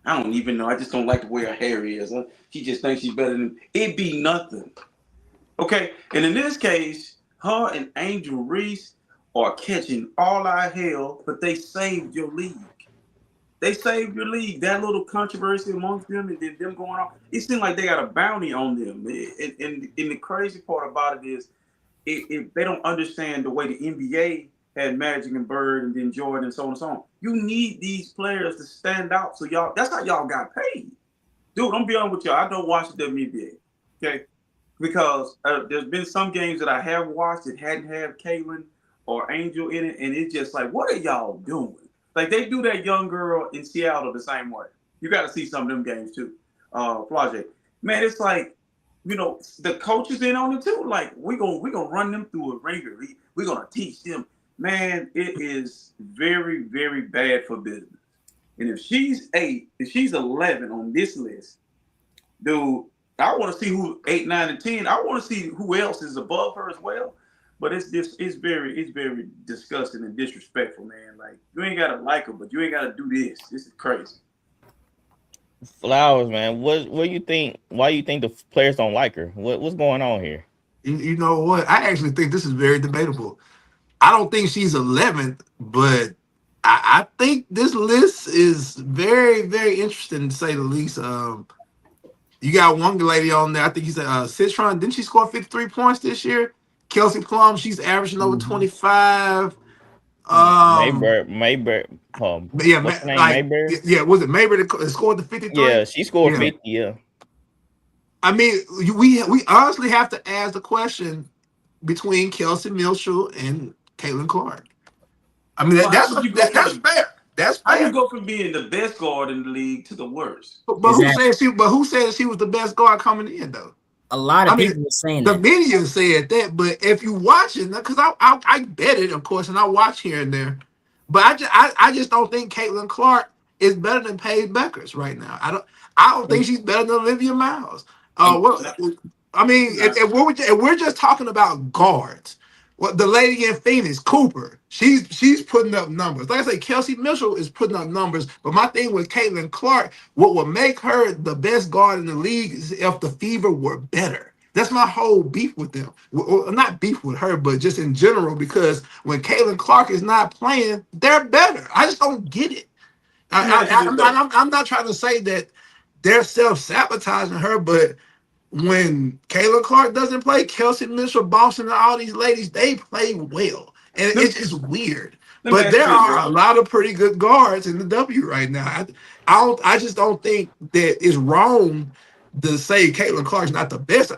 I don't even know. I just don't like the way her hair is. She just thinks she's better than it. Be nothing. Okay, and in this case, her and Angel Reese are catching all our hell, but they saved your league. They saved your league. That little controversy amongst them and then them going on, it seemed like they got a bounty on them. And the crazy part about it is, if they don't understand the way the NBA had Magic and Bird and then Jordan and so on and so on. You need these players to stand out. So that's how y'all got paid. Dude, I'm be honest with y'all. I don't watch the WNBA, okay? Because there's been some games that I have watched that hadn't had Caitlin or Angel in it, and it's just like, what are y'all doing? Like they do that young girl in Seattle the same way. You got to see some of them games too. Flage. Man, it's like, the coaches in on it too. Like we gonna run them through a ringer. We're gonna teach them. Man, it is very, very bad for business. And if she's 8, if she's 11 on this list, dude, I want to see who 8, 9, and 10. I want to see who else is above her as well. But it's very disgusting and disrespectful, man. Like you ain't gotta like her, but you ain't gotta do this. This is crazy. Flowers, man. What do you think? Why you think the players don't like her? What's going on here? You know what? I actually think this is very debatable. I don't think she's 11th, but I think this list is very, very interesting to say the least. You got one lady on there. I think you said Citron. Didn't she score 53 points this year? Kelsey Plum, she's averaging over 25. Mayberry. Yeah, what's her name? like, Mayberry. yeah, was it Mayberry that scored the 53? Yeah, she scored 50. Yeah. I mean, we honestly have to ask the question between Kelsey Milshaw and Caitlin Clark. I mean, that's fair. That's fair. How you go from being the best guard in the league to the worst? But who said she was the best guard coming in though? A lot of people were saying the that. media said that, but if you watching, because I bet it, of course, and I watch here and there, but I just don't think Caitlin Clark is better than Paige Beckers right now. I don't think she's better than Olivia Miles. I mean, if we're just talking about guards, the lady in Phoenix, Cooper, she's putting up numbers. Like I say, Kelsey Mitchell is putting up numbers. But my thing with Caitlin Clark, what would make her the best guard in the league is if the Fever were better. That's my whole beef with them. Well, not beef with her, but just in general, because when Caitlin Clark is not playing, they're better. I just don't get it. I'm not trying to say that they're self-sabotaging her, but when Caitlin Clark doesn't play, Kelsey Mitchell, Boston, and all these ladies, they play well. And it's just weird. But there are a lot of pretty good guards in the W right now. I just don't think that it's wrong to say Caitlin Clark's not the best.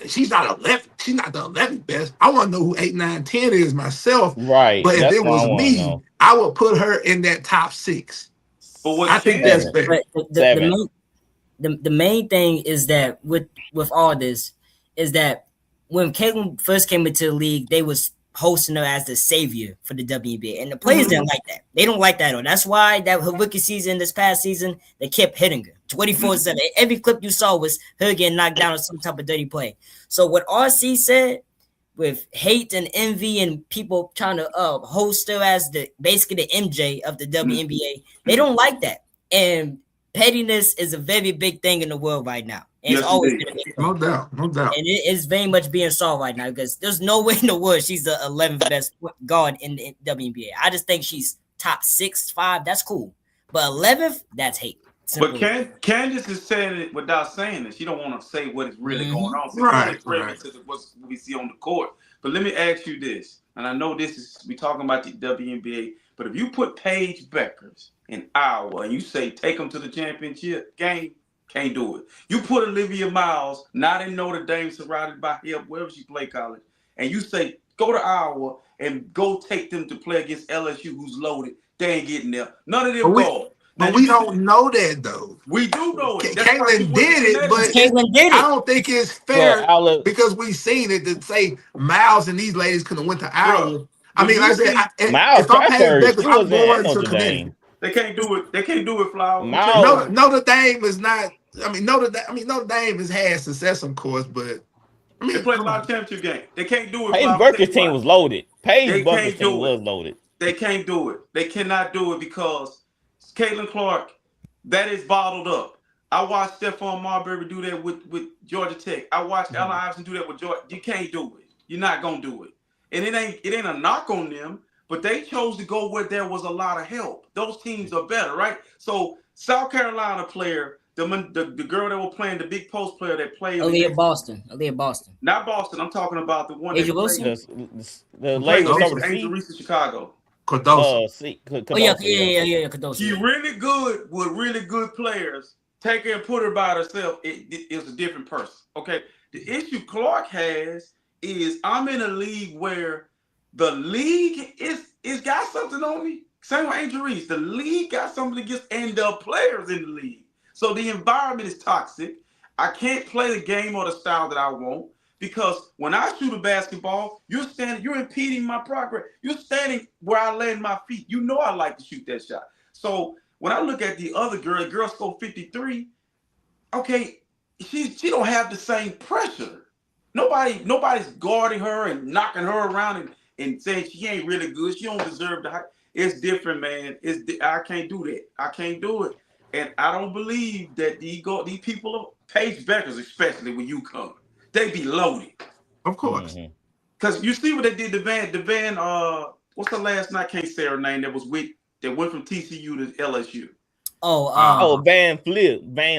She's not 11. She's not the 11th best. I want to know who 8, 9, 10 is myself. Right. But if it was me, I would put her in that top 6. I think that's fair. The main thing is that with all this is that when Caitlin first came into the league, they was hosting her as the savior for the WNBA, and the players didn't like that. They don't like that at all. That's why that her rookie season, this past season, they kept hitting her 24/7. Every clip you saw was her getting knocked down on some type of dirty play. So what RC said, with hate and envy and people trying to host her as basically the MJ of the WNBA, they don't like that. And pettiness is a very big thing in the world right now. And yes, it's always been a big thing. No doubt. And it is very much being solved right now because there's no way in the world she's the 11th best guard in the WNBA. I just think she's top 6, 5. That's cool. But 11th, that's hate. Simple. But Candace is saying it without saying it. She don't want to say what is really going on. So right. To what we see on the court. But let me ask you this, and I know we talking about the WNBA, but if you put Paige Beckers in Iowa and you say take them to the championship game, can't do it. You put Olivia Miles, not in Notre Dame, surrounded by him, wherever she played college, and you say go to Iowa and go take them to play against LSU, who's loaded. They ain't getting there. None of them go. But we don't know that though. We do know it. Caitlin did it, but I don't think it's fair because we've seen it to say Miles and these ladies could have went to Iowa. I mean, like I said, if I'm paying Beckers, I'm going to Connecticut. They can't do it. They can't do it, Flower. Notre Dame is not. Notre Dame has had success, of course, but they played a lot of championship games. They can't do it. Paige Burke's team was loaded. Paige Burke's team was loaded. They can't do it. They cannot do it because Caitlin Clark, that is bottled up. I watched Stephon Marbury do that with Georgia Tech. I watched Allen Iverson do that with Georgia. You can't do it. You're not gonna do it. And it ain't a knock on them, but they chose to go where there was a lot of help. Those teams are better, right? So South Carolina player, the girl that was playing, the big post player that played. Aaliyah Boston. Not Boston. I'm talking about the one that played. The lady was Angel Reese in Chicago. Cardoso. Cardoso. She really good with really good players. Take her and put her by herself. It's a different person. Okay. The issue Clark has is I'm in a league where the league is got something on me. Same with Angel Reese. The league got something against and the players in the league. So the environment is toxic. I can't play the game or the style that I want because when I shoot a basketball, you're impeding my progress. You're standing where I land my feet. You know I like to shoot that shot. So when I look at the other girl scored 53, okay, she don't have the same pressure. Nobody's guarding her and knocking her around and saying she ain't really good. She don't deserve the hype. It's different, man. I can't do that. I can't do it. And I don't believe that these people, Paige Beckers especially when you come, they be loaded. Of course. Because you see what they did to Van, what's the last night? Can't say her name. That went from TCU to LSU. Van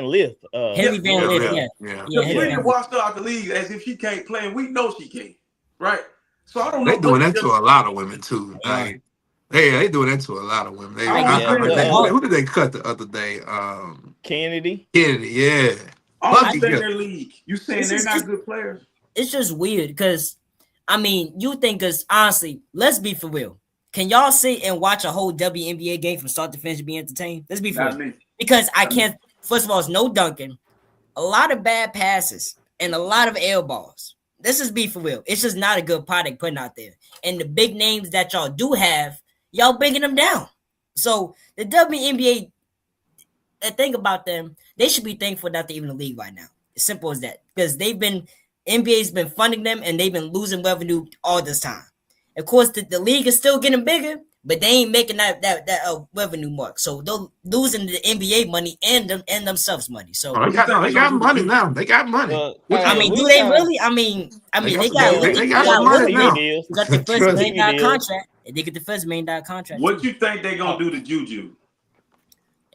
Lith. Henry Van Lith, yeah. We watched her out the league as if she can't play, and we know she can, right? So I don't know. They doing that to a lot of women too. Like, they doing that to a lot of women. Who did they cut the other day? Kennedy, yeah. In their league. You saying they're not good players? It's just weird because, I mean, you think us honestly. Let's be for real. Can y'all sit and watch a whole WNBA game from start to finish and be entertained? Let's be for real. Because I can't. First of all, it's no dunking, a lot of bad passes, and a lot of air balls. Let's just be for real. It's just not a good product putting out there. And the big names that y'all do have, y'all bringing them down. So the WNBA, the thing about them, they should be thankful that they're even in the league right now. As simple as that. Because NBA's been funding them and they've been losing revenue all this time. Of course, the league is still getting bigger, but they ain't making that revenue mark. So they're losing the NBA money and themselves money. So they got money now. They got money. I mean, do they really? I mean, they got money now. Got the first $1 million contract. They get the first $1 million contract. What you think they gonna do to Juju?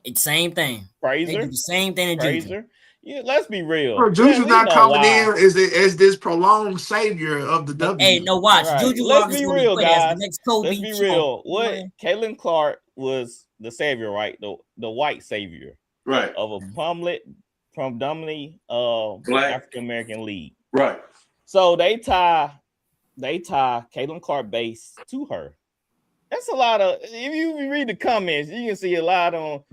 It's the same thing. Fraser. They do the same thing to Juju. Yeah, let's be real. Juju's not coming in as this prolonged savior of the W. Hey, no, watch. Right. Juju. Let's be real, guys. Let's be real. What Caitlin Clark was the savior, right? The white savior, right, of a predominantly Black African American league, right. So they tie Caitlin Clark base to her. That's a lot of. If you read the comments, you can see a lot of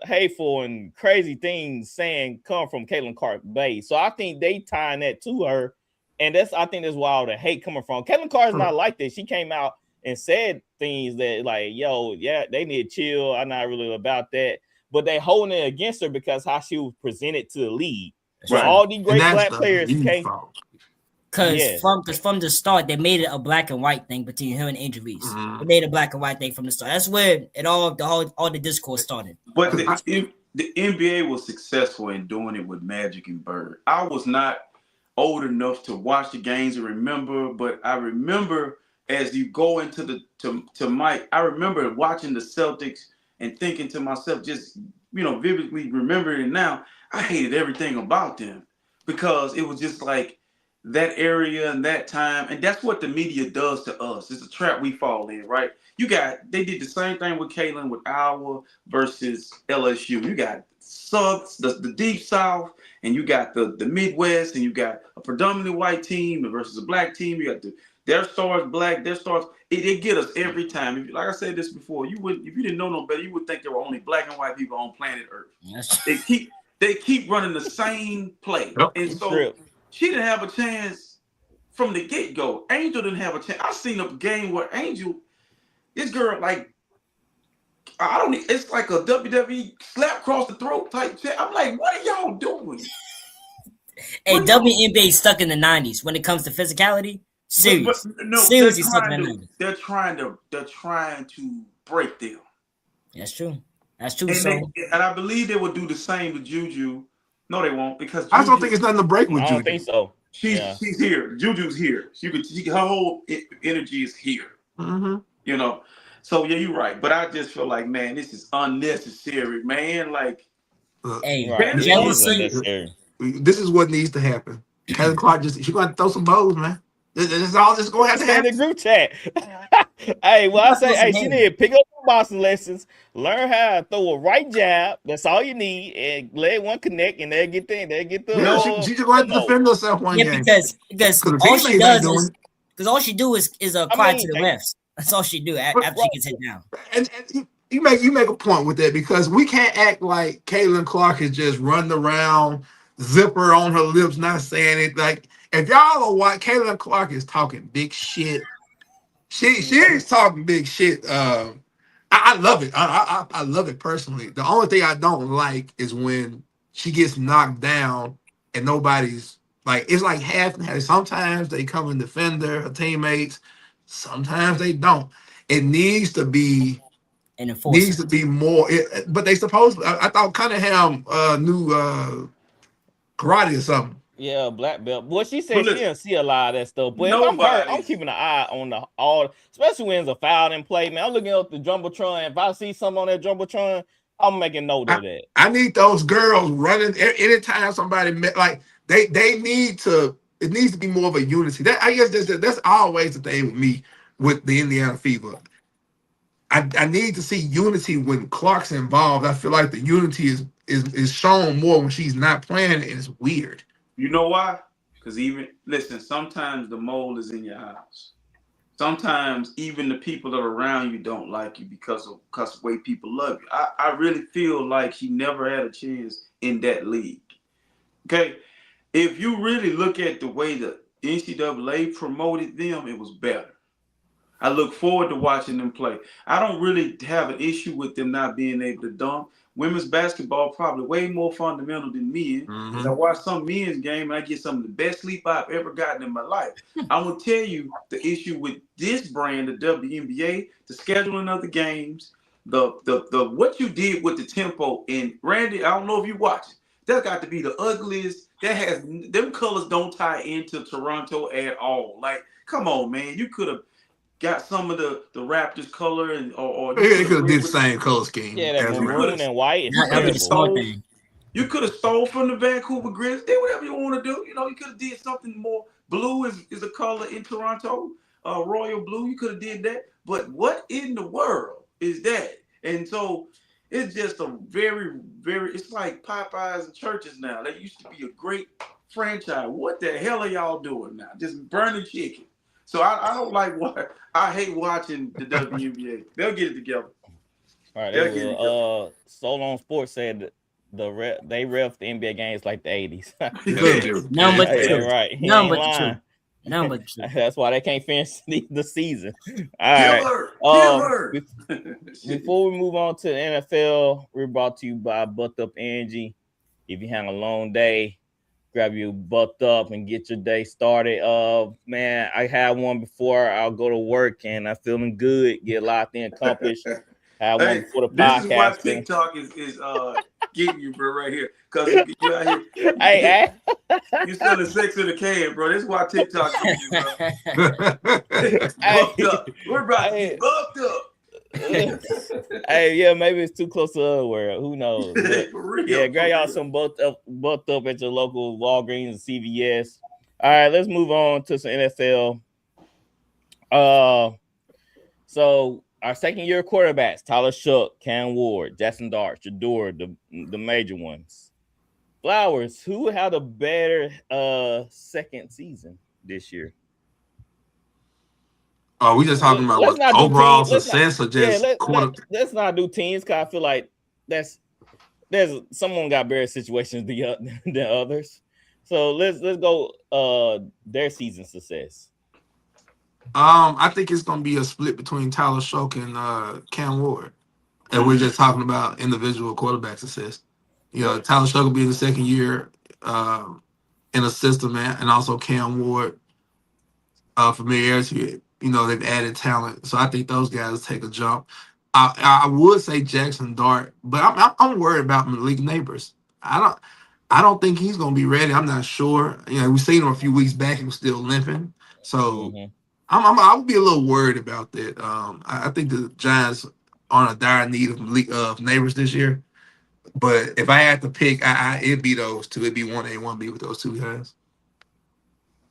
hateful and crazy things saying come from Caitlin Clark Bay. So I think they tying that to her, and I think that's where all the hate coming from. Caitlin Clark is not like this. She came out and said things that like, yo, yeah, they need to chill. I'm not really about that, but they holding it against her because how she was presented to the league. So all these great Black players came. Because from the start, they made it a black and white thing between her and Angel Reese. They made a black and white thing from the start. That's where all the discourse started. But the NBA was successful in doing it with Magic and Bird. I was not old enough to watch the games and remember, but I remember as you go into to Mike, I remember watching the Celtics and thinking to myself, just vividly remembering it now, I hated everything about them because it was just like that area and that time, and that's what the media does to us. It's a trap we fall in, right? They did the same thing with Caitlin with Iowa versus LSU. You got the Deep South, and you got the Midwest, and you got a predominantly white team versus a black team. You got their stars black, their stars. They get us every time. Like I said this before, if you didn't know no better, you would think there were only black and white people on planet Earth. Yes. They keep running the same play, and so. She didn't have a chance from the get-go. Angel didn't have a chance. I seen a game where Angel, this girl, it's like a WWE slap across the throat type shit. I'm like, what are y'all doing? Hey, WNBA stuck in the 90s when it comes to physicality. Seriously stuck in the 90s. They're trying to break them. That's true. And I believe they will do the same to Juju. No, they won't because I don't think it's nothing to break with Juju. I don't think so. She's here. Juju's here. Her whole energy is here. So yeah, you're right. But I just feel like, man, this is unnecessary, man. Like, this is what needs to happen. Caitlin Clark she's going to throw some bows, man. This is all just going to have to happen. In the group chat. She need to pick up some boxing lessons, learn how to throw a right jab. That's all you need, and let one connect, and they'll get the. She just going to defend herself one game. Because all she does is Because all she do is cry to the refs. That's all she do after she gets hit down. And you make a point with that because we can't act like Caitlin Clark is just running around, zipper on her lips, not saying it. Like if y'all are what Caitlin Clark is talking big shit. She is talking big shit. I love it. I love it personally. The only thing I don't like is when she gets knocked down and nobody's like, it's like half and half. Sometimes they come and defend her teammates. Sometimes they don't. It needs to be more. But they supposed. I thought Cunningham knew karate or something. Yeah, black belt. Well, she said she didn't see a lot of that stuff. But if I'm her, I'm keeping an eye on especially when there's a foul in play. Man, I'm looking up the jumbotron. If I see something on that jumbotron, I'm making note of that. I need those girls running anytime somebody like they need to. It needs to be more of a unity. That I guess that's always the thing with me with the Indiana Fever. I need to see unity when Clark's involved. I feel like the unity is shown more when she's not playing, and it's weird. You know why? Because sometimes the mole is in your house. Sometimes even the people that are around you don't like you because of the way people love you. I really feel like she never had a chance in that league. Okay? If you really look at the way the NCAA promoted them, it was better. I look forward to watching them play. I don't really have an issue with them not being able to dunk. Women's basketball probably way more fundamental than men. Because I watch some men's game and I get some of the best sleep I've ever gotten in my life. I will tell you the issue with this brand, the WNBA, the scheduling of the games, the what you did with the tempo. And Randy, I don't know if you watch it. That's got to be the ugliest. Them colors don't tie into Toronto at all. Like, come on, man. You could have got some of the Raptors color or they could have did the same color scheme. Yeah, that maroon and white. You could have stole from the Vancouver Grizzlies. Did whatever you want to do. You could have did something more. Blue is a color in Toronto. Royal blue. You could have did that. But what in the world is that? And so it's just a very, very. It's like Popeyes and Churches now. That used to be a great franchise. What the hell are y'all doing now? Just burning chicken. So I don't like what I hate watching the WNBA. They'll get it together. All right. So Long Sports said they ref the NBA games like the 80s. Number two. Right. Number two. That's why they can't finish the season. All right. Before we move on to the NFL, we're brought to you by Butt Up Energy. If you have a long day, grab your butt up and get your day started. Man, I had one before I'll go to work and I'm feeling good, get a lot of things accomplished. Had one before the podcast. This is why TikTok is getting you, bro, right here. Because you out here, you still in sex in the can, bro. This is why TikTok getting you, bro. Buffed up. We're about to get buffed up. Hey, yeah, maybe it's too close to the other world. Who knows? Yeah, grab y'all some butt up at your local Walgreens and CVS. All right, let's move on to some NFL. So our second-year quarterbacks: Tyler Shough, Cam Ward, Jackson Dart, Shedeur, the major ones. Flowers, who had a better second season this year? Oh, we just talking about overall success or just let's not do teams because I feel like there's someone got better situations than others. So let's go their season success. I think it's gonna be a split between Tyler Shough and Cam Ward. And we're just talking about individual quarterback success. Tyler Shough will be in the second year in a system, and also Cam Ward familiarity. They've added talent, so I think those guys take a jump. I would say Jackson Dart, but I'm worried about Malik Neighbors. I don't think he's gonna be ready. I'm not sure. We've seen him a few weeks back; he was still limping. So I would be a little worried about that. I think the Giants are in a dire need of Neighbors this year. But if I had to pick, it'd be those two. It'd be 1A, 1B with those two guys.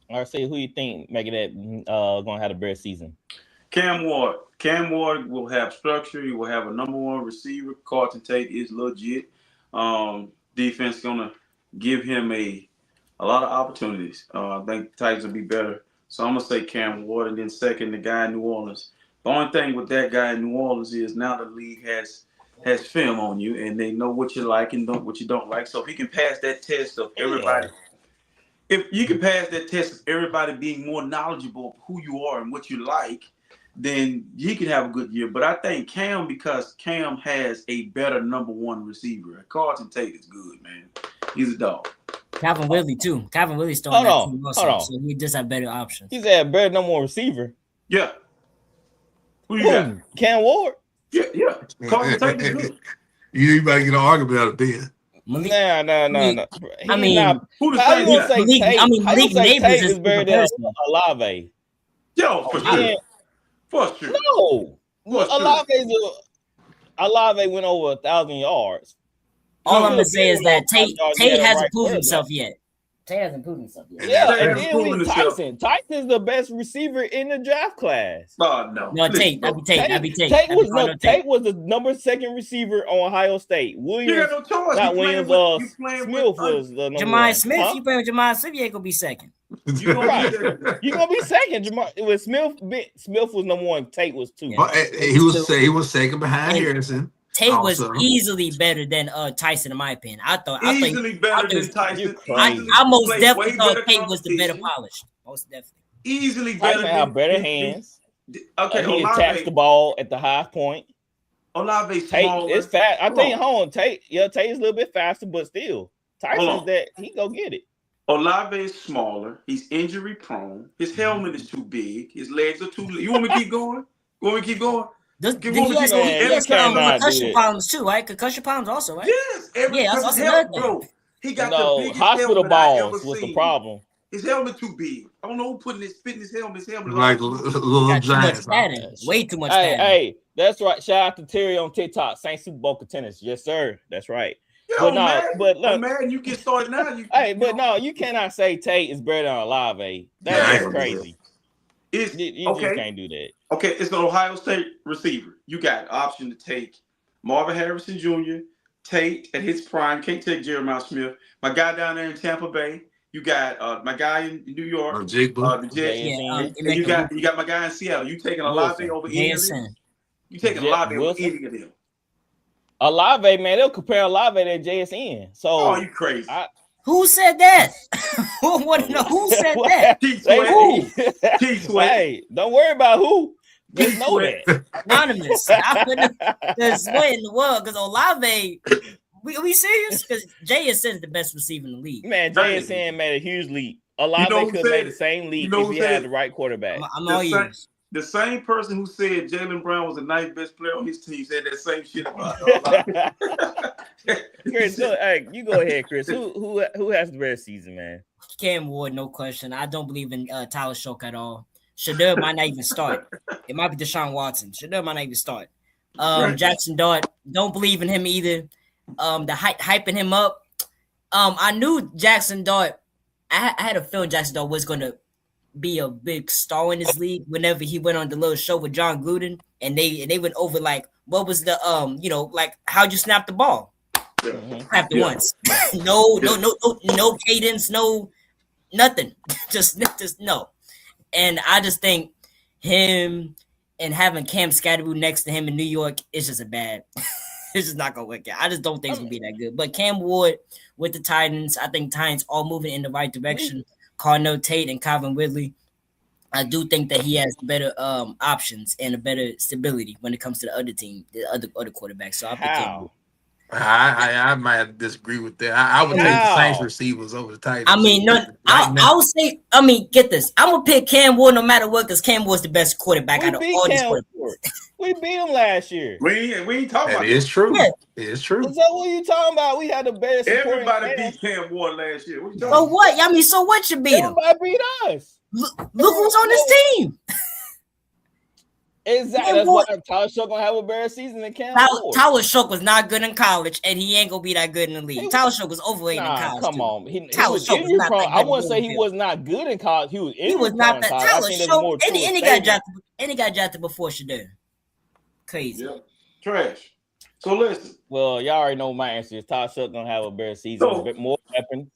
All right, so who you think making that going to have a better season? Cam Ward. Cam Ward will have structure. He will have a number one receiver. Carlton Tate is legit. Defense going to give him a lot of opportunities. I think the Titans will be better So I'm gonna say Cam Ward, and then second, the guy in New Orleans. The only thing with that guy in New Orleans is now the league has film on you, and they know what you like and what you don't like. So if he can pass that test of everybody, if you can pass that test of everybody being more knowledgeable of who you are and what you like, then he can have a good year. But I think Cam, because Cam has a better number one receiver. Carlton Tate is good, man. He's a dog. Calvin Ridley too. Calvin Ridley's still on that team also, so he just have better options. He's a better number one receiver. Yeah. Who you got? Cam Ward. Yeah. Carlton Tate is good. You better get an argument out of Ben. No. I mean, who the how you gonna same say guy? Tate? I mean, How you Malik say Neighbors Tate is is better than Olave? Yo, for sure. For sure. No. For sure. Olave went over 1,000 yards. all I'm gonna say is that Tate hasn't proved himself yet. Tate hasn't proven himself yet. Yeah, and then we Tyson. Tyson's the best receiver in the draft class. Oh, no. No, Tate. That'd be Tate. Tate was the number second receiver on Ohio State. Williams, you got no choice. not Williams. Smith was the number Jemai one. Smith. You playing with Jemai Smith? You ain't gonna be second. You gonna be second. With Smith was number one. Tate was two. Yeah. He was second behind Harrison. Tate was easily better than Tyson, in my opinion. I thought better than Tyson. I most definitely thought Tate was the better polished. Most definitely. Easily better. Tyson have better hands. Okay, he can catch the ball at the high point. Olave's Tate smaller. is fast. I think Tate is a little bit faster, but still, Tyson's that he go get it. Olave is smaller. He's injury prone. His helmet is too big. His legs are too. You want me to keep going? He has concussion problems too, right? Concussion problems also, right? Yes. That's another thing. Bro, he got the biggest hospital helmet balls was the problem. His helmet too big. I don't know who fitting his helmet. Like little giants. Way too much padding. Hey, that's right. Shout out to Terry on TikTok. Saint Super Bowl contenders. Yes, sir. That's right. Yo, man, you get started now. You cannot say Tate is better than Olave. That's crazy. You just can't do that. Okay, it's an Ohio State receiver. You got an option to take Marvin Harrison Jr., Tate at his prime. Can't take Jeremiah Smith. My guy down there in Tampa Bay. You got my guy in New York. Jake the Jets. And you got my guy in Seattle. You taking Olave over any of them? You taking Olave over any of them? Olave, man, they'll compare Olave to JSN. So, you crazy? Who said that? Who want to know who said that? T-Sweat. Hey, don't worry about who. Just know that. Anonymous. I couldn't. There's what in the world? Because Olave, we serious? Because JSN is the best receiver in the league. Man, JSN made a huge leap. Olave could make the same leap if he had the right quarterback. I'm all ears. The same person who said Jaylen Brown was the ninth best player on his team said that same shit about Chris, hey, you go ahead, Chris. Who has the best season, man? Cam Ward, no question. I don't believe in Tyler Shough at all. Shedeur might not even start. It might be Deshaun Watson. Shedeur might not even start. Jackson Dart, don't believe in him either. The hyping him up. I knew Jackson Dart. I had a feeling Jackson Dart was going to be a big star in this league whenever he went on the little show with John Gruden and they went over like what was the like how'd you snap the ball? Snapped it once. No cadence, no nothing. just no. And I just think him and having Cam Scatteroo next to him in New York is just a bad. It's just not gonna work out. I just don't think it's gonna be that good. But Cam Ward with the Titans, I think Titans all moving in the right direction. Cardinal Tate and Calvin Ridley. I do think that he has better options and a better stability when it comes to the other team, the other quarterbacks. So I might disagree with that. I would take the Saints receivers over the Titans. I mean, I would say. I mean, get this. I'm gonna pick Cam Ward no matter what because Cam Ward's the best quarterback out of all these quarterbacks. We beat him last year. We ain't talking about it. It's true. Yeah. It's true. So what are you talking about? We had the best. Everybody beat Cam Ward last year. What you talking so what? I mean, so what you beat him? Everybody beat us. Look who's on this team. Exactly. That's why Tyler Shough gonna have a better season than Cam Ward. Tyler Shough was not good in college, and he ain't gonna be that good in the league. Tyler Shough was overrated in college. Come on, Tyler Shough was not that good. I wouldn't say he was not good in college. He was not that. Tyler Shough, any guy drafted before Shedeur. Crazy. Yeah. Trash. So listen. Well, y'all already know my answer is Tyler Shough gonna have a better season, a bit more weapons.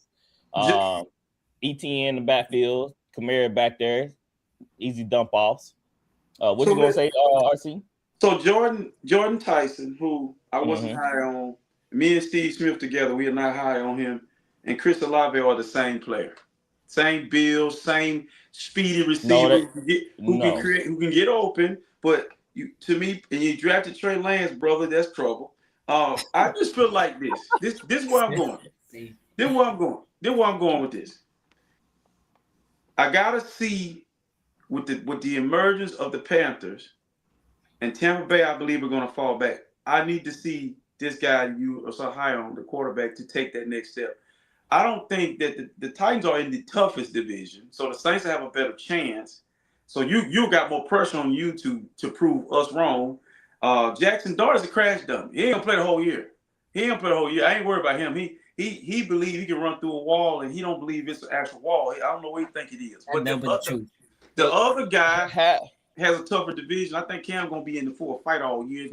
ETN in the backfield, Kamara back there. easy dump offs. What you gonna say, RC? So Jordan Tyson, who I wasn't high on, me and Steve Smith together, we are not high on him, and Chris Olave are the same player, same build, same speedy receiver who can get open. But to me, and you drafted Trey Lance, brother, that's trouble. I just feel like this is where I'm going. This is where I'm going with this. I gotta see with the emergence of the Panthers and Tampa Bay, I believe are going to fall back. I need to see this guy you are so high on, the quarterback, to take that next step. I don't think that the Titans are in the toughest division, so the Saints have a better chance. So you got more pressure on you to prove us wrong. Jackson Dart is a crash dummy. He ain't gonna play the whole year. I ain't worried about him. He believes he can run through a wall, and he don't believe it's an actual wall. I don't know what he think it is. But the other guy has a tougher division. I think Cam gonna be in for a fight all year.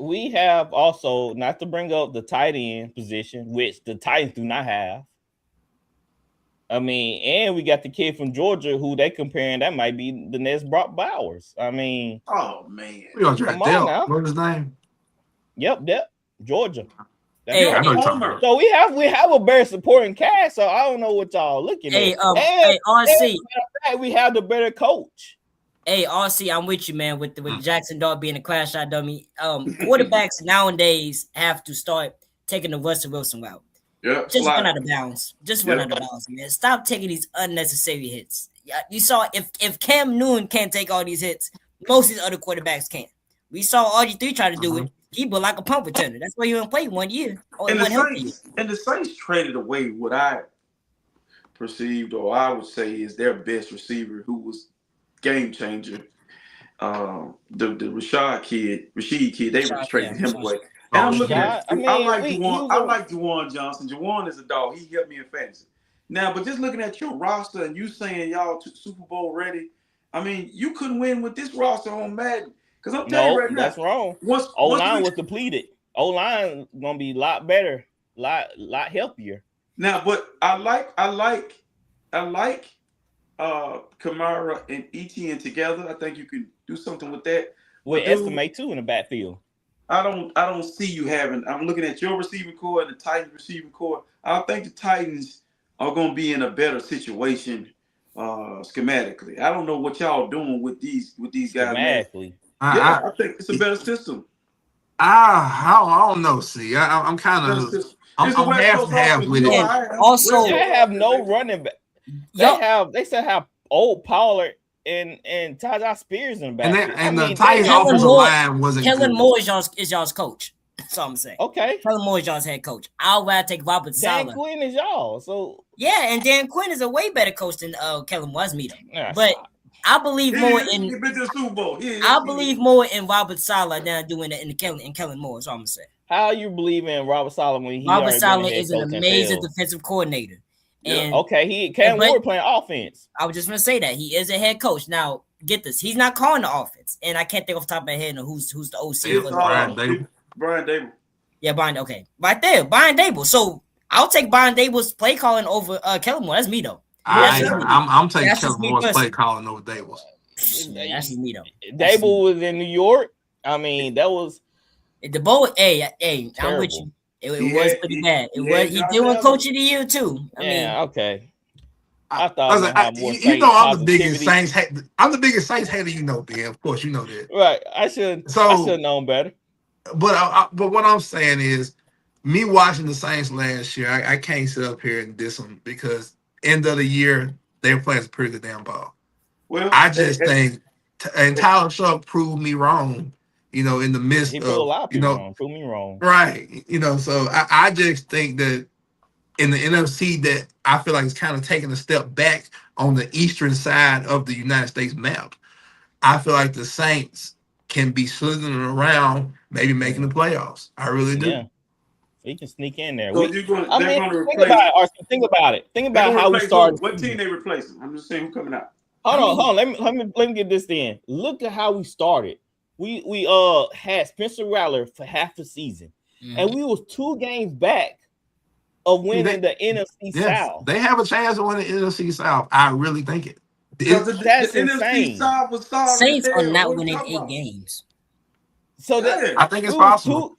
We have also, not to bring up the tight end position, which the Titans do not have. I mean, and we got the kid from Georgia who they comparing that might be the next Brock Bowers. I mean, oh man, we gonna draft Dale. What's his name? Yep, Georgia. Hey, so we have a better supporting cast. So I don't know what y'all looking at. RC, we have the better coach. Hey, RC, I'm with you, man. With Jackson Dart being a crash shot dummy, quarterbacks nowadays have to start taking the Russell Wilson route. Yeah, just run out of bounds. Run out of bounds, man. Stop taking these unnecessary hits. You saw if Cam Newton can't take all these hits, most of these other quarterbacks can't. We saw RG3 try to do it. He built like a punt returner. That's why he didn't play 1 year. And the Saints traded away what I perceived, or I would say, is their best receiver, who was game changer. The Rashid kid, they traded him away. And I'm looking at. I like Juwan Johnson. Juwan is a dog. He helped me in fantasy. Now, but just looking at your roster and you saying y'all Super Bowl ready, I mean, you couldn't win with this roster on Madden. Because I'm telling you right now, that's wrong. O-line was depleted. O-line gonna be a lot better, lot healthier. Now, but I like Kamara and Etienne together. I think you can do something with that. With estimate too in the backfield. I don't see you having. I'm looking at your receiving core and the Titans receiving core. I think the Titans are going to be in a better situation schematically. I don't know what y'all doing with these guys. Schematically. I think it's a better system. I don't know. See, I'm kind of I'm half with it. Also, they have no running back. They still have old Pollard and Tajah Spears in the back. And the Titans offensive line wasn't. Kellen Moore is y'all's coach. That's all I'm saying. Okay. Kellen Moore is y'all's head coach. I'll rather take Robert Saleh. Dan Quinn is y'all. So yeah, and Dan Quinn is a way better coach than Kellen Moore. But I believe more in. I believe more in Robert Saleh than I do in Kellen Moore. That's all I'm saying. How you believe in Robert Saleh when Robert Saleh is an amazing defensive coordinator. And Kellen Moore playing offense. I was just gonna say that he is a head coach. Now, get this: he's not calling the offense, and I can't think off the top of my head who's the OC. Brian Dable. Yeah, Brian. Okay, right there, Brian Dable. So I'll take Brian Dable's play calling over Kellen Moore. That's me though. I'm taking Kellen Moore's play calling over Dable's. That's me though. Dable was in New York. I mean, that was the bowl. Hey, I'm with you. It was pretty bad. He did win Coach of the Year too. I mean, okay. I thought I'm the biggest Saints. I'm the biggest Saints hater, Ben. Of course, you know that. Right. I should have known better. But what I'm saying is, me watching the Saints last year, I can't sit up here and diss them because end of the year they were playing some pretty good damn ball. Well, I just think, and Tyler Shough proved me wrong. In the midst of, prove me wrong. Right. So I just think that in the NFC that I feel like it's kind of taking a step back on the eastern side of the United States map. I feel like the Saints can be slithering around, maybe making the playoffs. I really do. Yeah. He can sneak in there. So think about it. Think about how we started. What team they replacing? I'm just saying who's coming out. Hold on. Let me get this in. Look at how we started. We had Spencer Rattler for half the season, and we was 2 games back of winning the NFC South. They have a chance to win the NFC South. I really think it. Because the That's NFC insane. South was solid. Saints are not What winning you talking 8 about? games. So Yeah. I think it's possible.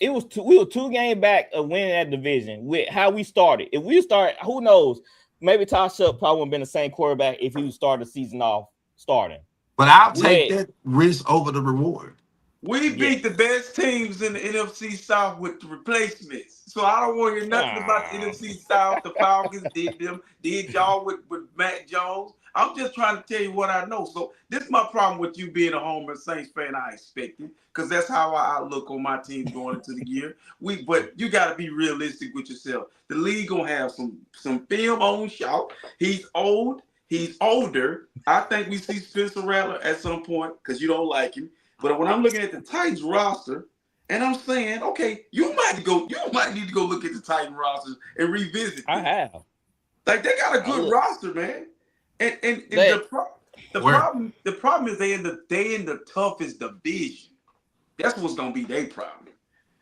We were 2 games back of winning that division with how we started. If we start, who knows? Maybe Todd Shuck probably wouldn't been the same quarterback if he would start the season off starting. But I'll take that risk over the reward. We beat the best teams in the NFC South with replacements. So I don't want to hear nothing about the NFC South. The Falcons did y'all with Matt Jones. I'm just trying to tell you what I know. So this is my problem with you being a Homer Saints fan. I expected, because that's how I look on my team going into the year. But you got to be realistic with yourself. The league gonna have some film on Shough. He's old. He's older. I think we see Spencer Rattler at some point because you don't like him. But when I'm looking at the Titans roster, and I'm saying, okay, you might need to go look at the Titan rosters and revisit this. I have. Like, they got a good roster, man. And the problem is they in the toughest division. That's what's gonna be their problem.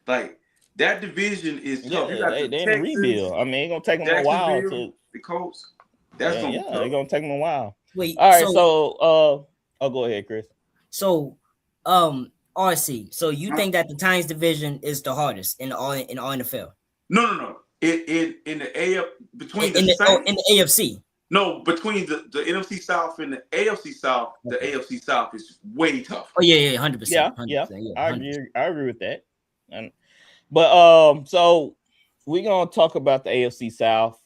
Like, that division is tough. Yeah, they in a rebuild. I mean, it's gonna take them a while to the Colts. That's gonna be tough. It's gonna take them a while. Wait, all right, so go ahead, Chris. So RC, so you think that the Titans division is the hardest in all NFL? No. In the between in the AFC. No, between the NFC South and the AFC South, the AFC South is way tougher. Oh yeah, 100%. Yeah. I agree with that. So we're gonna talk about the AFC South.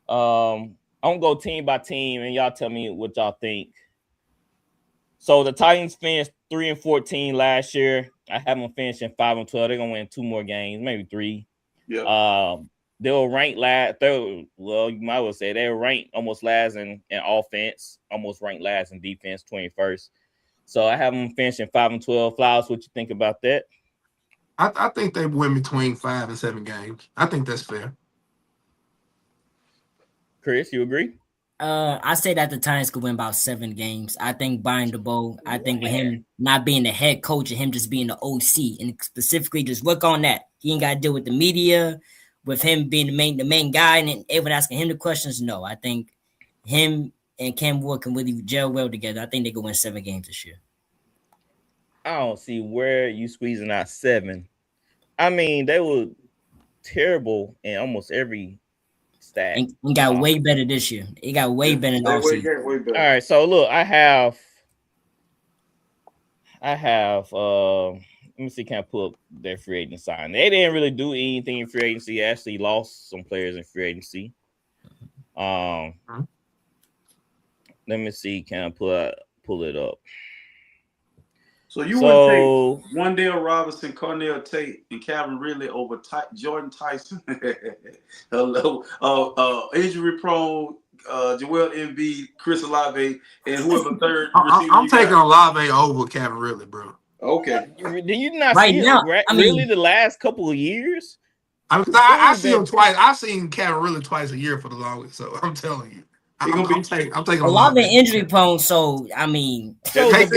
I'm gonna go team by team, and y'all tell me what y'all think. So the Titans finished 3-14 last year. I have them finishing 5-12. They're gonna win 2 more games, maybe 3. Yeah. They were ranked last. Well, you might well say they were ranked almost last in offense, almost ranked last in defense, 21st. So I have them finishing 5-12. Flowers, what you think about that? I think they win between 5 and 7 games. I think that's fair. Chris, you agree? I say that the Titans could win about 7 games. I think Brian DeBoer, I think with him not being the head coach and him just being the OC, and specifically just work on that. He ain't got to deal with the media, with him being the main guy and everyone asking him the questions. No, I think him and Cam Ward can really gel well together. I think they could win 7 games this year. I don't see where you squeezing out 7. I mean, they were terrible in almost every stat. And got way better this year. It got way better than last year. Way better. All right, so look, I have let me see, can I pull up their free agent sign? They didn't really do anything in free agency. Actually lost some players in free agency. Let me see, can I pull it up? So you would take Wandale Robinson, Cornell Tate, and Calvin Ridley over Jordan Tyson. Injury prone, Joel Embiid, Chris Olave, and whoever third receiver. I'm taking Olave over Calvin Ridley, bro. Okay. Do you not right see now? Really, the last couple of years? I see him twice. I've seen Calvin Ridley twice a year for the longest. So I'm telling you, I'm taking Olave injury prone. So I mean, take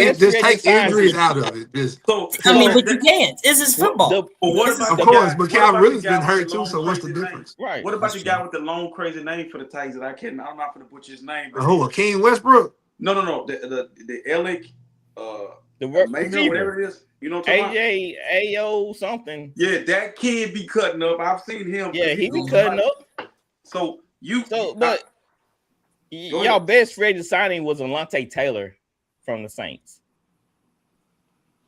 injuries out of it. But you can't. This is football. Of course, but Calvin Ridley's been hurt too. So what's the difference? Right. What about the guy with the long crazy name for the Titans that I'm not going to butcher his name. Who? Akeem Westbrook? No. The Alec. The whatever it is, you know what I'm talking AJ Ayo something. Yeah, that kid be cutting up. I've seen him. Yeah, he be cutting up. Y'all best free agent signing was Alontae Taylor from the Saints.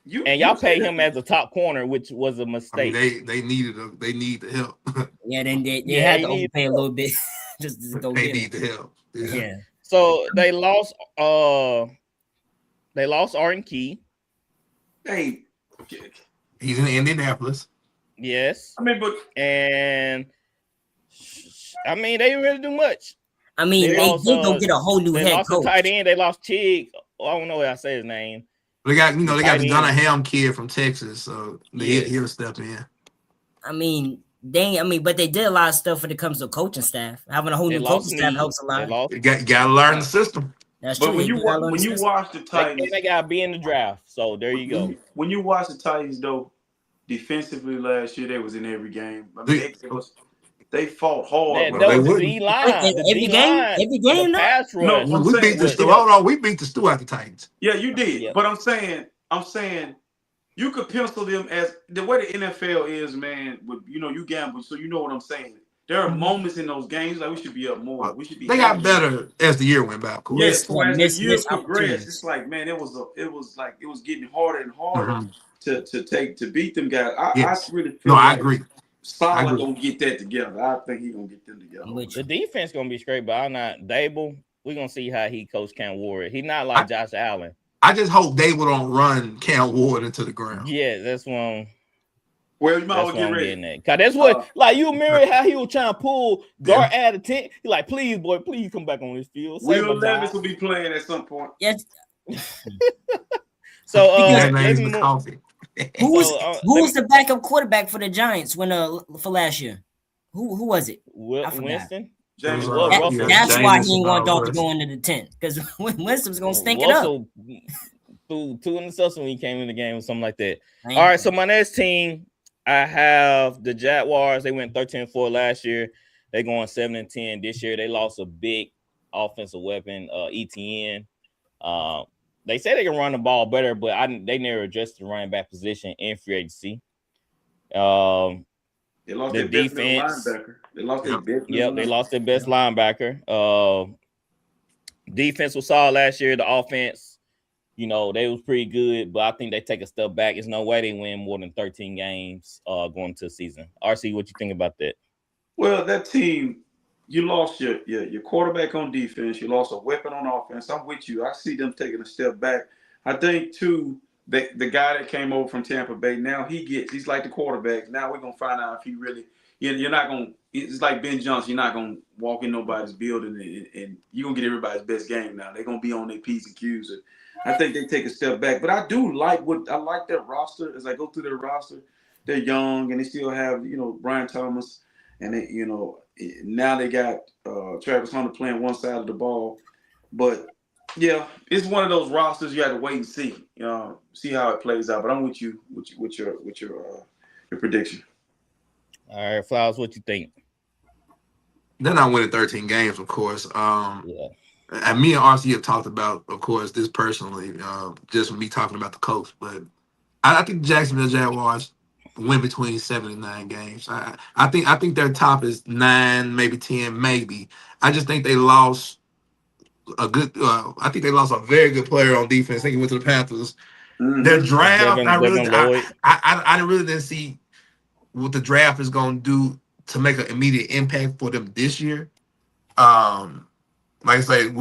Y'all paid him as a top corner, which was a mistake. I mean, they need the help. Yeah, then they had to overpay a little bit just to go They get need the help. Yeah. So they lost Arden Key. Hey, he's in Indianapolis. Yes. I mean, they didn't really do much. I mean, they did go get a whole new head coach. They lost a tight end. They lost Chig. I don't know how I say his name. They got the Dunham kid from Texas, so he'll step in. But they did a lot of stuff when it comes to coaching staff. Having a whole new coaching staff helps a lot. You got to learn the system. That's true. But when you watch the Titans, they got to be in the draft. So there you go. When you watch the Titans, though, defensively last year they was in every game. I mean, they fought hard. That they was the wouldn't. D line. The Every D game, line. every game, The no. pass No, rush. I'm We saying beat the was Stu. yeah. Hold on, we beat the Stu out the Titans. Yeah, you did. Yeah. But I'm saying you could pencil them as the way the NFL is, man. With you gamble, so you know what I'm saying. There are moments in those games like we should be up more. We should be. They got better as the year went by, of course. Yeah, so as the year Miss progressed, opportunities. it's like, man, it was getting harder and harder Mhm. to beat them guys. I Yes. really No, feel I like agree. Solid gonna get that together. I think he's gonna get them together. Which- The defense gonna be straight, but I'm not Dable. We're gonna see how he coach Cam Ward. He's not like Josh Allen. I just hope they don't run Cam Ward into the ground. Yeah, that's one. Well, you might That's well what get I'm ready. getting at. Cause that's what like you remember how he was trying to pull Dart out of 10. He like, please, boy, please come back on this field. Save Will my Levis job. will be playing at some point. Yes. So That let's name's the move. coffee. Who was the backup quarterback for the Giants when for last year? Who was it? I forgot. Winston. James It was, Russell. That's why James he ain't want Dart to Russell. go into the 10 because Winston's gonna stink it up. Russell threw 2 interceptions when he came in the game or something like that. All right, so my next team, I have the Jaguars. They went 13-4 last year. They going 7-10 this year. They lost a big offensive weapon, ETN. They say they can run the ball better, but they never addressed the running back position in free agency. They lost The their best middle defense. linebacker. They lost their best. Yep, they lost their best linebacker. Defense was solid last year. The offense, they was pretty good, but I think they take a step back. There's no way they win more than 13 games going into the season. RC, what you think about that? Well, that team, you lost your quarterback on defense. You lost a weapon on offense. I'm with you. I see them taking a step back. I think too. The guy that came over from Tampa Bay, now he's like the quarterback. Now we're gonna find out if he really. You're not gonna. It's like Ben Johnson. You're not gonna walk in nobody's building and you're gonna get everybody's best game. Now they're gonna be on their P's and Q's. And I think they take a step back, but I do like their roster. As I go through their roster, they're young and they still have Brian Thomas, and they now they got Travis Hunter playing one side of the ball, but. Yeah, it's one of those rosters you have to wait and see. See how it plays out. But I'm with you with your prediction. All right, Flowers, what you think? They're not winning 13 games, of course. Yeah. And me and RC have talked about, of course, this personally, just from me talking about the coach. But I think the Jacksonville Jaguars win between 7 and 9 games. I think their top is 9, maybe 10, maybe. I just think they lost a good. I think they lost a very good player on defense. I think he went to the Panthers. Mm-hmm. Their draft, Devin Lloyd. I really didn't see what the draft is going to do to make an immediate impact for them this year. Like I say,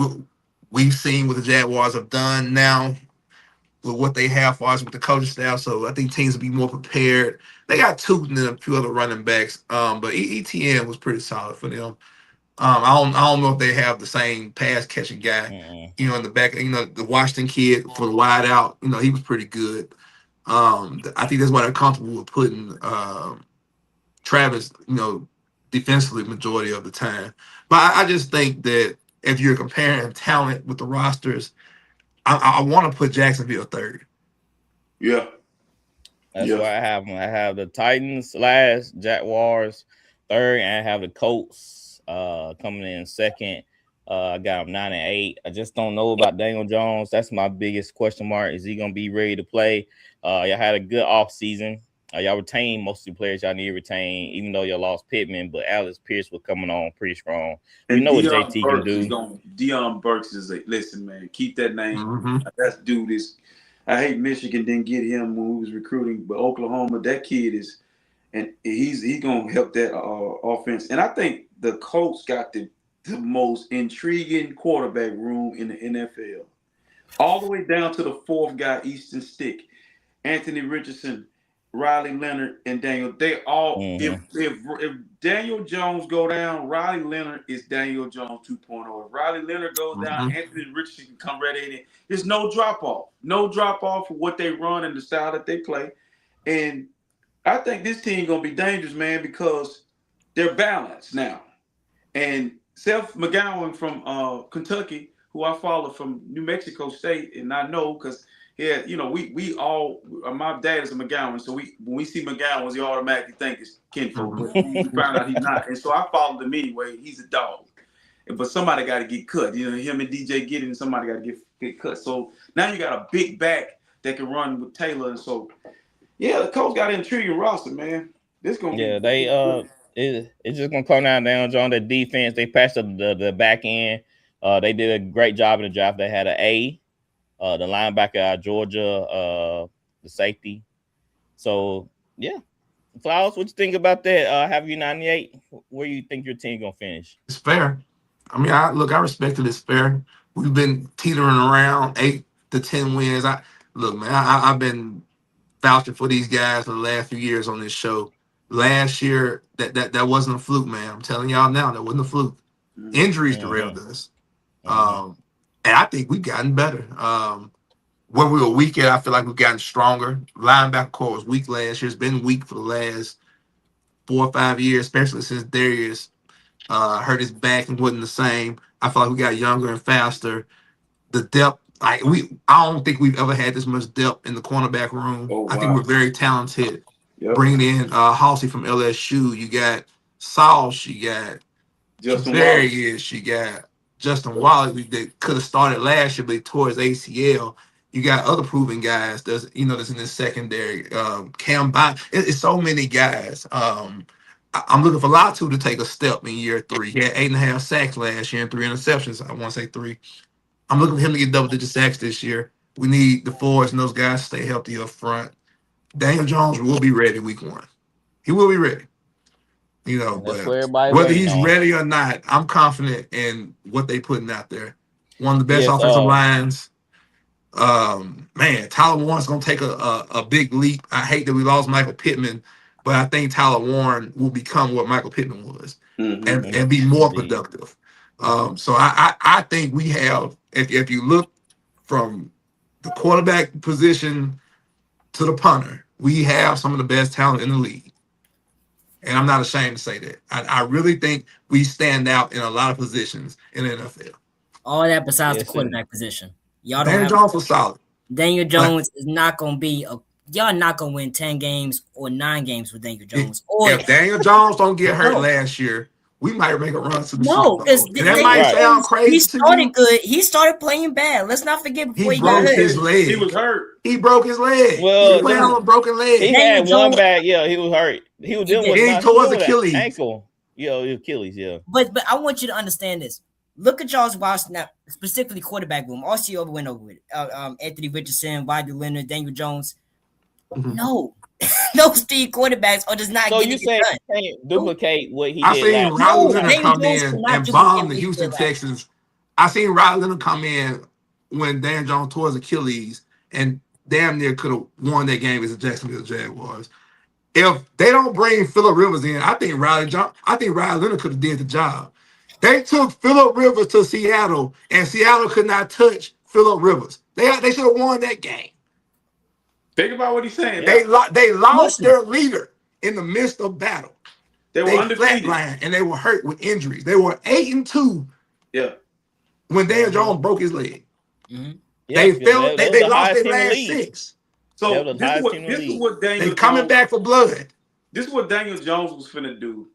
we've seen what the Jaguars have done now with what they have for us with the coaching staff. So I think teams will be more prepared. They got Tootin and a few other running backs, but ETN was pretty solid for them. I don't know if they have the same pass catching guy, in the back. The Washington kid for the wide out. He was pretty good. I think that's why they're comfortable with putting Travis, defensively majority of the time. But I just think that if you're comparing talent with the rosters, I want to put Jacksonville third. Yeah. That's why I have them. I have the Titans last, Jaguars third, and I have the Colts coming in second. I got them 9-8. I just don't know about Daniel Jones. That's my biggest question mark. Is he gonna be ready to play? Y'all had a good off season. Y'all retained most of the players y'all need to retain, even though y'all lost Pittman, but Alex Pierce was coming on pretty strong. And you know what Deion JT Burks can do. Deion Burks is listen, man, keep that name. Mm-hmm. That dude is. I hate Michigan didn't get him when we was recruiting, but Oklahoma, that kid is, and he's gonna help that offense. And I think the Colts got the most intriguing quarterback room in the NFL, all the way down to the fourth guy, Easton Stick, Anthony Richardson, Riley Leonard, and Daniel. They all if Daniel Jones go down, Riley Leonard is Daniel Jones 2.0. If Riley Leonard goes down, Anthony Richardson can come right in. There's no drop off. No drop off for what they run and the style that they play. And I think this team gonna be dangerous, man, because they're balanced now. And Seth McGowan from Kentucky, who I follow from New Mexico State, and I know because Yeah, you know, we all. My dad is a McGowan, so when we see McGowan's, you automatically think it's kinfolk. But we found out he's not, and so I followed him anyway. He's a dog, but somebody got to get cut. You know, him and DJ get it, and somebody got to get cut. So now you got a big back that can run with Taylor, and so yeah, the coach got an intriguing roster, man. This gonna be it's just gonna come down on the defense. They passed the back end. They did a great job in the draft. They had the linebacker out of Georgia, the safety. So yeah, Flowers, what you think about that? Have you 98? Where you think your team gonna finish? It's fair. I mean, I respect it. It's fair. We've been teetering around 8 to 10 wins. I've been vouching for these guys for the last few years on this show. Last year, that wasn't a fluke, man. I'm telling y'all now, that wasn't a fluke. Injuries derailed us. And I think we've gotten better. When we were weak at, I feel like we've gotten stronger. Linebacker core was weak last year. It's been weak for the last 4 or 5 years, especially since Darius hurt his back and wasn't the same. I feel like we got younger and faster. The depth, I don't think we've ever had this much depth in the cornerback room. Oh, wow. I think we're very talented. Yep. Bringing in Halsey from LSU, you got Sauce, you got Javarius, you got Justin Wallace. They could have started last year, but he tore his ACL. You got other proven guys that's in this secondary. Cam Dart. It's so many guys. I'm looking for Latu to take a step in year 3. He had 8.5 sacks last year and 3 interceptions. I want to say 3. I'm looking for him to get double-digit sacks this year. We need the forwards and those guys to stay healthy up front. Daniel Jones will be ready week 1. He will be ready. But whether he's ready or not, I'm confident in what they putting out there. One of the best offensive lines. Tyler Warren's gonna take a big leap. I hate that we lost Michael Pittman, but I think Tyler Warren will become what Michael Pittman was and be more productive. So I think we have, if you look from the quarterback position to the punter, we have some of the best talent in the league. And I'm not ashamed to say that. I really think we stand out in a lot of positions in the NFL. All that besides the quarterback position. Y'all don't Daniel Jones was solid. Daniel Jones is not going to be y'all not going to win 10 games or 9 games with Daniel Jones. If Daniel Jones don't get hurt last year, we might make a run to the Super Bowl. Because that might sound crazy. He started good. He started playing bad. Let's not forget before he broke his leg. He was hurt. He broke his leg. Well, he played on a broken leg. He had one bad. Yeah, he was hurt. He was dealing with towards Achilles ankle. Yeah, Achilles. Yeah. But I want you to understand this. Look at y'all's roster now, specifically quarterback room. RC went over it. Anthony Richardson, Wadley Leonard, Daniel Jones. Mm-hmm. No. Those 3 quarterbacks are just not getting it done. So you can't duplicate what he did. I seen Riley Leonard come in and bomb the Houston Texans. I seen Riley Leonard come in when Dan Jones tore his Achilles and damn near could have won that game as the Jacksonville Jaguars. If they don't bring Phillip Rivers in, I think Riley Leonard could have did the job. They took Phillip Rivers to Seattle, and Seattle could not touch Phillip Rivers. They should have won that game. Think about what he's saying. They lost their leader in the midst of battle. They were undefeated, flatlined, and they were hurt with injuries. They were 8-2. Yeah. When Daniel Jones broke his leg, they lost their last 6. So this is what Daniel. They coming back for blood. This is what Daniel Jones was finna do.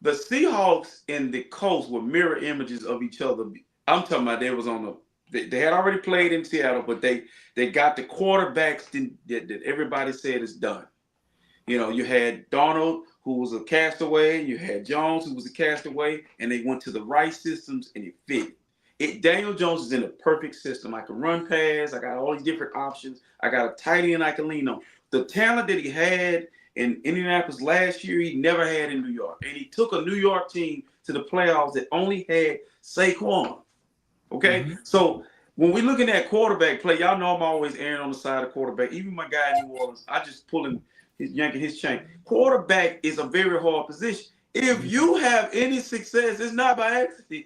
The Seahawks and the Colts were mirror images of each other. I'm talking about they was on they had already played in Seattle, but they got the quarterbacks that everybody said is done. You had Darnold, who was a castaway. You had Jones, who was a castaway, and they went to the right systems and it fit. Daniel Jones is in a perfect system. I can run pass. I got all these different options. I got a tight end I can lean on. The talent that he had in Indianapolis last year, he never had in New York. And he took a New York team to the playoffs that only had Saquon. Okay? Mm-hmm. So when we're looking at quarterback play, y'all know I'm always erring on the side of quarterback. Even my guy in New Orleans, I just yanking his chain. Quarterback is a very hard position. If you have any success, it's not by accident.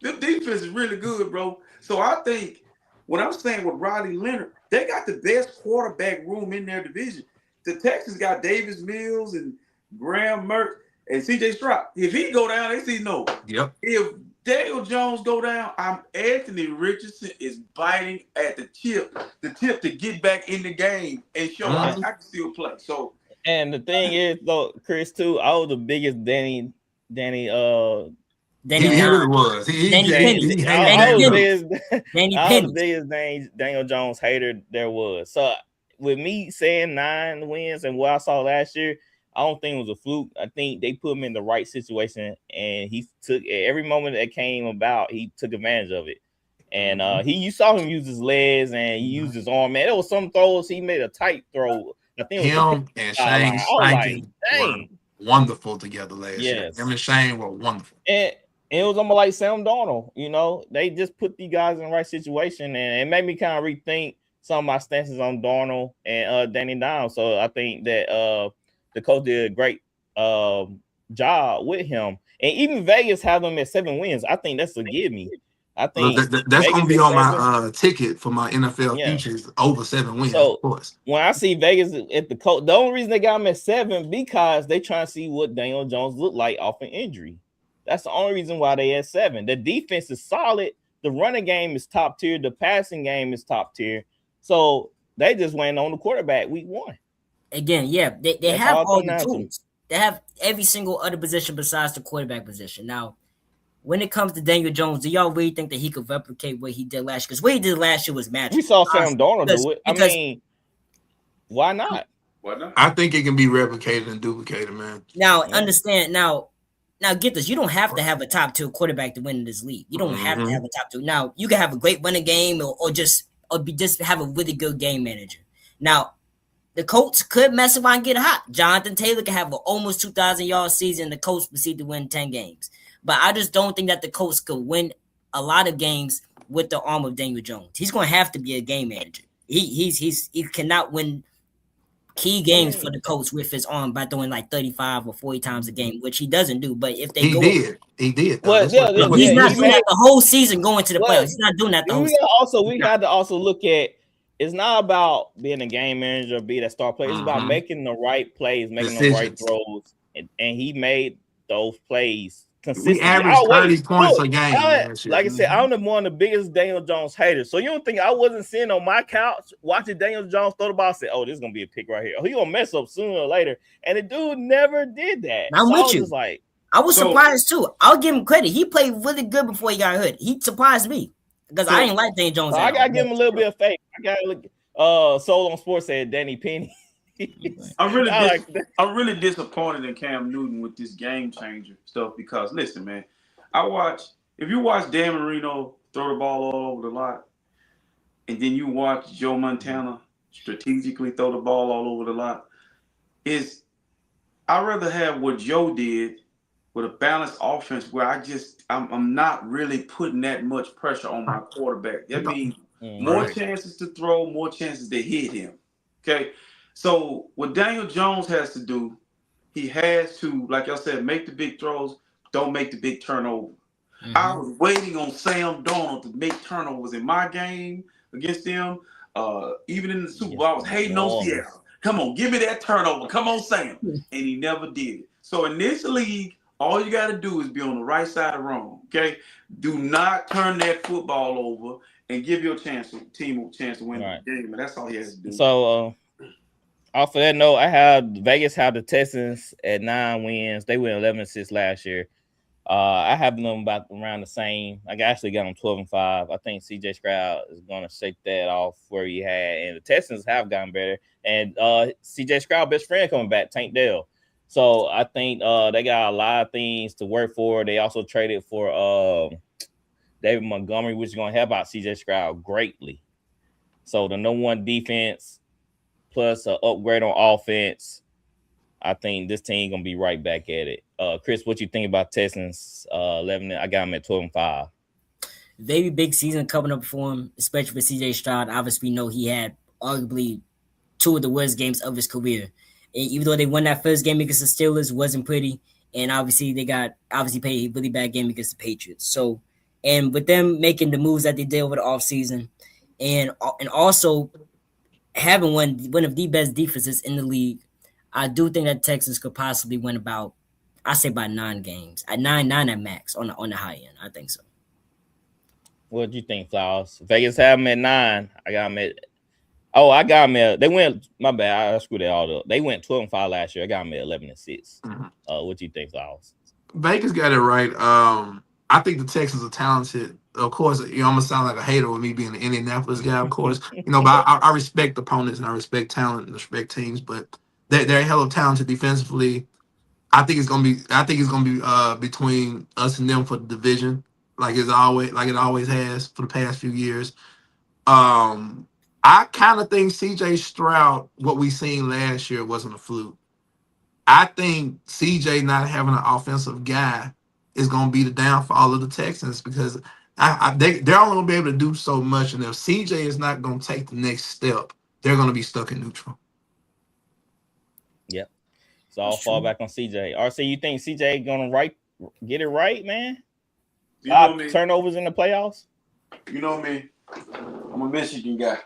The defense is really good, bro. So I think what I'm saying with Riley Leonard, they got the best quarterback room in their division. The Texans got Davis Mills and Graham Mertz and C.J. Stroud. If he go down, they see no. Yep. If Daniel Jones go down, Anthony Richardson is biting at the tip to get back in the game and show I can still play. So, and the thing is, though, Chris, too, I was the biggest Danny He really was. I was the biggest Daniel Jones hater there was. So with me saying 9 wins and what I saw last year, I don't think it was a fluke. I think they put him in the right situation, and he took every moment that came about. He took advantage of it, and you saw him use his legs and he used his arm. Man, there was some throws he made a tight throw. I think him and Shane Steichen were wonderful together last year. Him and Shane were wonderful. And it was almost like Sam Darnold. You know, they just put these guys in the right situation, and it made me kind of rethink some of my stances on Darnold and Danny Downs. So I think that the coach did a great job with him. And even Vegas have them at 7 wins. I think that's a give me. I think that's going to be on my ticket for my NFL futures over 7 wins, so, of course. When I see Vegas at the coach, the only reason they got him at 7 because they trying to see what Daniel Jones looked like off an injury. That's the only reason why they at 7. The defense is solid. The running game is top tier. The passing game is top tier. So they just went on the quarterback week 1. Again, they have all the tools. They have every single other position besides the quarterback position. Now, when it comes to Daniel Jones, do y'all really think that he could replicate what he did last year? Because what he did last year was magic. We saw Sam Darnold do it. I mean, why not? Why not? I think it can be replicated and duplicated, man. Now, understand. Now, get this. You don't have to have a top 2 quarterback to win in this league. You don't have to have a top 2. Now, you can have a great running game or just have a really good game manager. Now, the Colts could mess around and get hot. Jonathan Taylor could have an almost 2,000-yard season, and the Colts proceed to win 10 games. But I just don't think that the Colts could win a lot of games with the arm of Daniel Jones. He's going to have to be a game manager. He cannot win key games for the Colts with his arm by throwing like 35 or 40 times a game, which he doesn't do. But if they he did. Well, he's not doing that the whole season going to the playoffs. He's not doing that the whole season. We had to also look at. It's not about being a game manager or being a star player. It's about making the right plays, making the right throws, and he made those plays consistently. We averaged 30 points a game. Like I said, I'm one of the biggest Daniel Jones haters. So you don't think I wasn't sitting on my couch watching Daniel Jones throw the ball and say, "Oh, this is gonna be a pick right here. Oh, he gonna mess up sooner or later." And the dude never did that. I'm with you. I was surprised too. I'll give him credit. He played really good before he got hurt. He surprised me. Because I didn't like Daniel Jones. I gotta give him a little bit of faith. I gotta look. Soul on Sports said Danny Penny. I'm really disappointed in Cam Newton with this game changer stuff because listen, man, if you watch Dan Marino throw the ball all over the lot, and then you watch Joe Montana strategically throw the ball all over the lot, I'd rather have what Joe did with a balanced offense where I'm not really putting that much pressure on my quarterback. That means more chances to throw, more chances to hit him. Okay. So what Daniel Jones has to do, he has to, like I said, make the big throws, don't make the big turnover. I was waiting on Sam Darnold to make turnovers in my game against them. Even in the Super Bowl, I was hating on Seattle. Come on, give me that turnover. Come on, Sam. And he never did it. So in this league, all you got to do is be on the right side of wrong, okay? Do not turn that football over and give your team a chance to win the game. And that's all he has to do. So, off of that note, Vegas had the Texans at 9 wins. They went 11-6 last year. I have them about around the same. I actually got them 12-5. I think CJ Stroud is going to shake that off where he had. And the Texans have gotten better. And CJ Stroud's best friend coming back, Tank Dell. So I think they got a lot of things to work for. They also traded for David Montgomery, which is going to help out CJ Stroud greatly. So the number 1 defense plus an upgrade on offense, I think this team going to be right back at it. Chris, what you think about Texans 11? I got them at 12-5. Very big season coming up for him, especially for CJ Stroud. Obviously, we know he had arguably 2 of the worst games of his career. And even though they won that first game against the Steelers, wasn't pretty. And obviously they got played a really bad game against the Patriots. So, and with them making the moves that they did over the offseason and also having one of the best defenses in the league, I do think that Texans could possibly win about, I say by 9 games. At 9 at max on the high end. I think so. What do you think, Flowers? Vegas have them at 9. I got them at. Oh, I got them at. They went. My bad. I screwed that all up. They went 12-5 last year. I got them at 11-6. Mhm. What do you think, Flowers? Vegas got it right. I think the Texans are talented. Of course, I'm gonna sound like a hater with me being an Indianapolis guy, of course. But I respect opponents and I respect talent and respect teams, but they're hella talented defensively. I think it's gonna be between us and them for the division, like it always has for the past few years. I kind of think CJ Stroud, what we seen last year, wasn't a fluke. I think CJ not having an offensive guy is going to be the downfall of the Texans because they're only going to be able to do so much. And if CJ is not going to take the next step, they're going to be stuck in neutral. Yep. So I'll fall back on CJ. RC, you think CJ going to get it right, man? You know me. Turnovers in the playoffs? You know me. I'm a Michigan guy.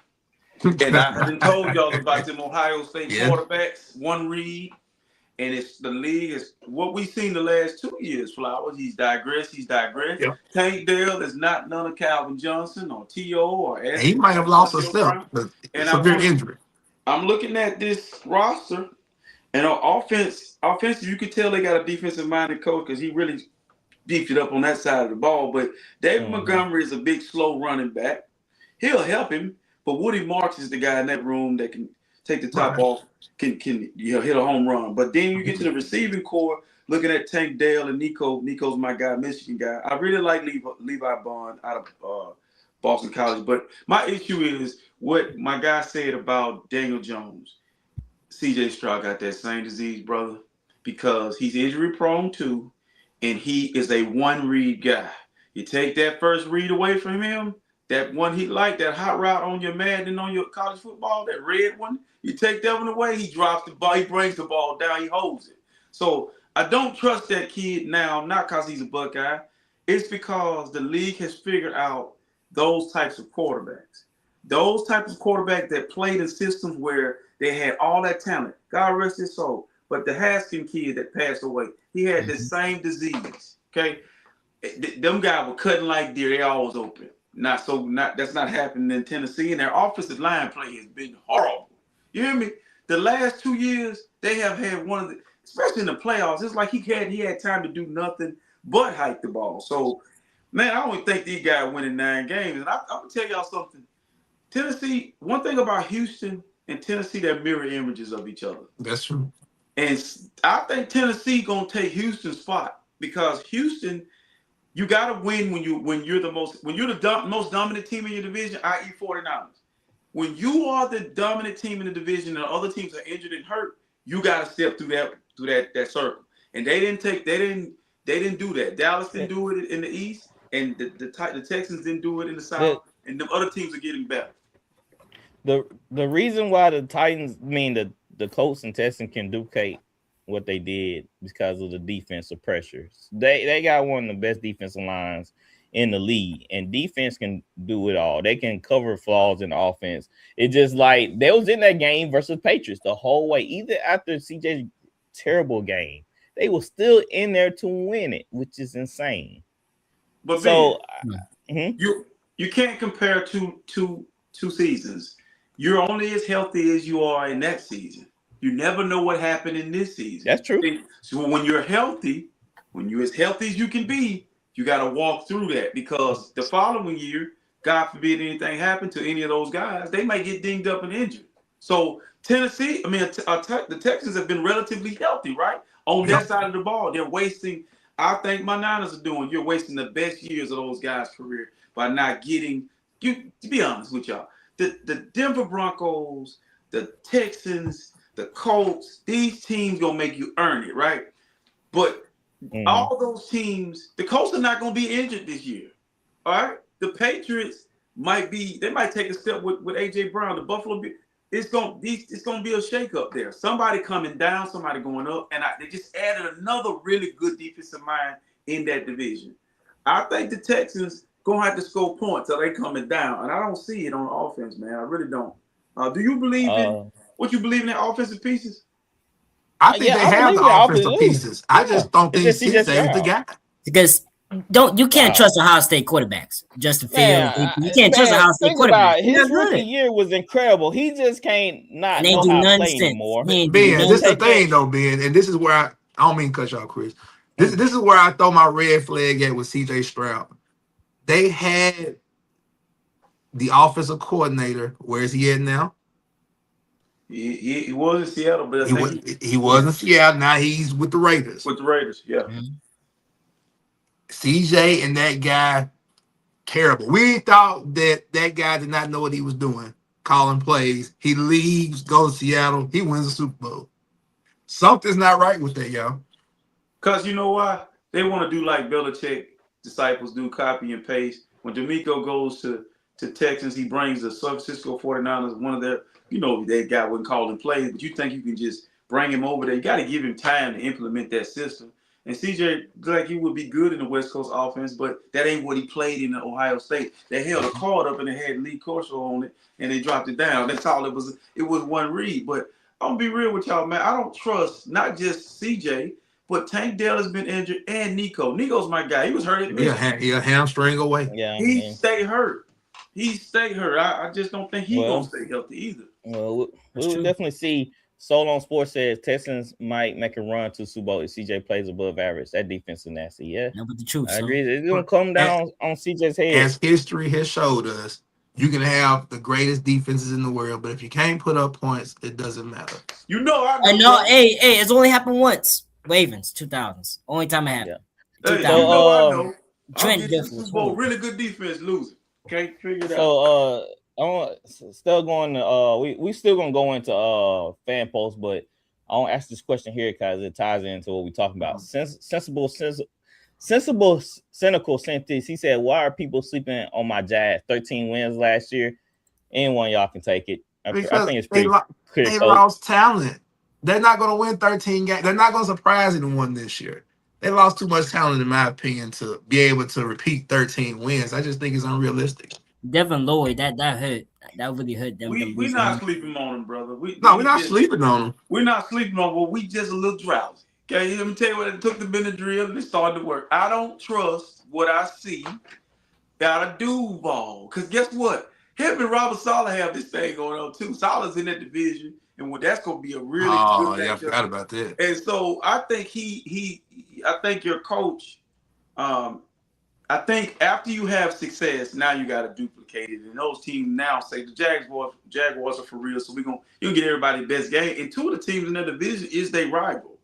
And I haven't told y'all about them Ohio State quarterbacks, one read. And it's the league is what we've seen the last 2 years, Flowers. He's digressed. Yep. Tank Dell is not none of Calvin Johnson or T.O. or S. He might have lost a step, but severe injury. I'm looking at this roster, and on offensive, you can tell they got a defensive-minded coach because he really beefed it up on that side of the ball. But David Montgomery is a big, slow running back. He'll help him, but Woody Marks is the guy in that room that can take the top off. Can hit a home run. But then you get to the receiving core, looking at Tank Dell and Nico. Nico's my guy, Michigan guy. I really like Levi Bond out of Boston College. But my issue is what my guy said about Daniel Jones. CJ Stroud got that same disease, brother, because he's injury prone too, and he is a one-read guy. You take that first read away from him, that one he liked, that hot route on your Madden on your college football, that red one, you take that one away, he drops the ball, he brings the ball down, he holds it. So I don't trust that kid now, not because he's a Buckeye. It's because the league has figured out those types of quarterbacks. Those types of quarterbacks that played in systems where they had all that talent. God rest his soul. But the Haskins kid that passed away, he had the same disease. Okay? Them guys were cutting like deer, they always open. That's not happening in Tennessee, and their offensive line play has been horrible. You hear me? The last 2 years, they have had one of the, especially in the playoffs, it's like he had time to do nothing but hike the ball. So, man, I don't think these guys winning 9 games. And I'm gonna tell y'all something. Tennessee, one thing about Houston and Tennessee, they're mirror images of each other. That's true. And I think Tennessee gonna take Houston's spot because Houston, you gotta win when you're the most dominant team in your division, i.e. 49ers. When you are the dominant team in the division and other teams are injured and hurt, you gotta step through that circle. And they didn't do that. Dallas didn't do it in the East, and the Texans didn't do it in the South, and the other teams are getting better. The reason why the Titans, the Colts and Texans can duplicate what they did because of the defensive pressures. They got one of the best defensive lines in the league, and defense can do it all. They can cover flaws in offense. It's just like they was in that game versus Patriots the whole way. Even after CJ's terrible game, they were still in there to win it, which is insane. But so you can't compare two seasons. You're only as healthy as you are in that season. You never know what happened in this season. That's true. So when you're healthy, when you're as healthy as you can be, you got to walk through that because the following year, God forbid anything happened to any of those guys, they might get dinged up and injured. So Tennessee, the Texans have been relatively healthy, right? On that side of the ball, they're wasting. I think my Niners are doing. You're wasting the best years of those guys' career by not getting. To be honest with y'all, the Denver Broncos, the Texans, the Colts, these teams gonna make you earn it, right? But all those teams, the Colts are not gonna be injured this year. All right, the Patriots might take a step with AJ Brown. The Buffalo, it's gonna be a shakeup there. Somebody coming down, somebody going up, and they just added another really good defensive mind in that division. I think the Texans gonna have to score points so they coming down, and I don't see it on offense, man. I really don't. Do you believe in what you believe in the offensive pieces? I think they have the offensive pieces. I just don't think It's just CJ is the guy. Because you can't trust Ohio State quarterbacks. Justin Fields. You can't trust Ohio State quarterbacks. His rookie year was incredible. He just can't not know how to play anymore. Ben, this is the thing though, Ben, and this is where I don't mean to cut y'all, Chris. This is where I throw my red flag at with CJ Stroud. They had the offensive coordinator. Where is he at now? He was in Seattle, but he was in Seattle. Now he's with the Raiders. With the Raiders, yeah. Mm-hmm. CJ and that guy, terrible. We thought that guy did not know what he was doing, calling plays. He leaves, goes to Seattle. He wins the Super Bowl. Something's not right with that, y'all. Because you know why? They want to do like Belichick disciples do, copy and paste. When D'Amico goes to Texans, he brings the San Francisco 49ers, one of their, that guy wouldn't call him plays, but you think you can just bring him over there. You got to give him time to implement that system. And CJ, like he would be good in the West Coast offense, but that ain't what he played in Ohio State. They held a card up and they had Lee Corso on it, and they dropped it down. That's all it was. It was one read. But I'm going to be real with y'all, man. I don't trust not just CJ, but Tank Dell has been injured, and Nico. Nico's my guy. He was hurt. He a hamstring away. Yeah, he stayed hurt. I just don't think he's going to stay healthy either. Well, we'll definitely see. Soul on Sports says Texans might make a run to Super Bowl if CJ plays above average. That defense is nasty. Yeah, no, but the truth. I agree. It's going to come down on CJ's head. As history has showed us, you can have the greatest defenses in the world, but if you can't put up points, it doesn't matter. I know. Hey, it's only happened once. Ravens, 2000s. Only time it happened. Yeah. Hey, I know. Trent Super Bowl, really good defense losing. Can't figure it out. So still going to we still gonna go into fan posts, but I want to ask this question here because it ties into what we're talking about. Sensible cynical sent this. He said, "Why are people sleeping on my Jazz? 13 wins last year. Anyone y'all can take it. I think it's pretty clear. They lost talent. They're not going to win 13 games. They're not going to surprise anyone this year. They lost too much talent, in my opinion, to be able to repeat 13 wins. I just think it's unrealistic. Devin Lloyd, that hurt. That really hurt them. We're not sleeping on him, brother. We're not sleeping on him. We're not sleeping on him. We just a little drowsy. Okay, let me tell you what, it took the Benadryl and it started to work. I don't trust what I see out of Duval. Because guess what? Him and Robert Saleh have this thing going on too. Saleh's in that division. And that's going to be a really good matchup. I forgot about that. And so I think I think your coach, I think after you have success, now you got to duplicate it. And those teams now say the Jaguars are for real. So you can get everybody best game. And two of the teams in the division is their rival.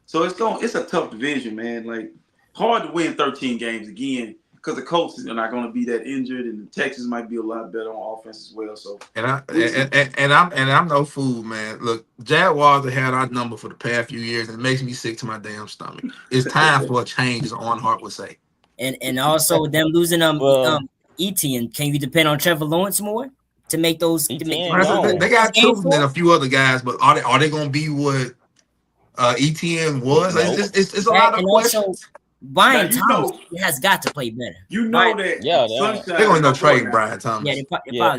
So it's a tough division, man. Like hard to win 13 games again. Because the Colts are not going to be that injured, and the Texans might be a lot better on offense as well. So, I'm no fool, man. Look, Jaguars have had our number for the past few years, and it makes me sick to my damn stomach. It's time for a change, as Arnhart would say. And also them losing Etienne. Can you depend on Trevor Lawrence more to make those? They got Truth and a few other guys, but are they going to be what Etienne was? No. It's a lot of questions. Brian Thomas has got to play better. You know that. Yeah, they're going to trade Brian Thomas. Yeah, they probably are.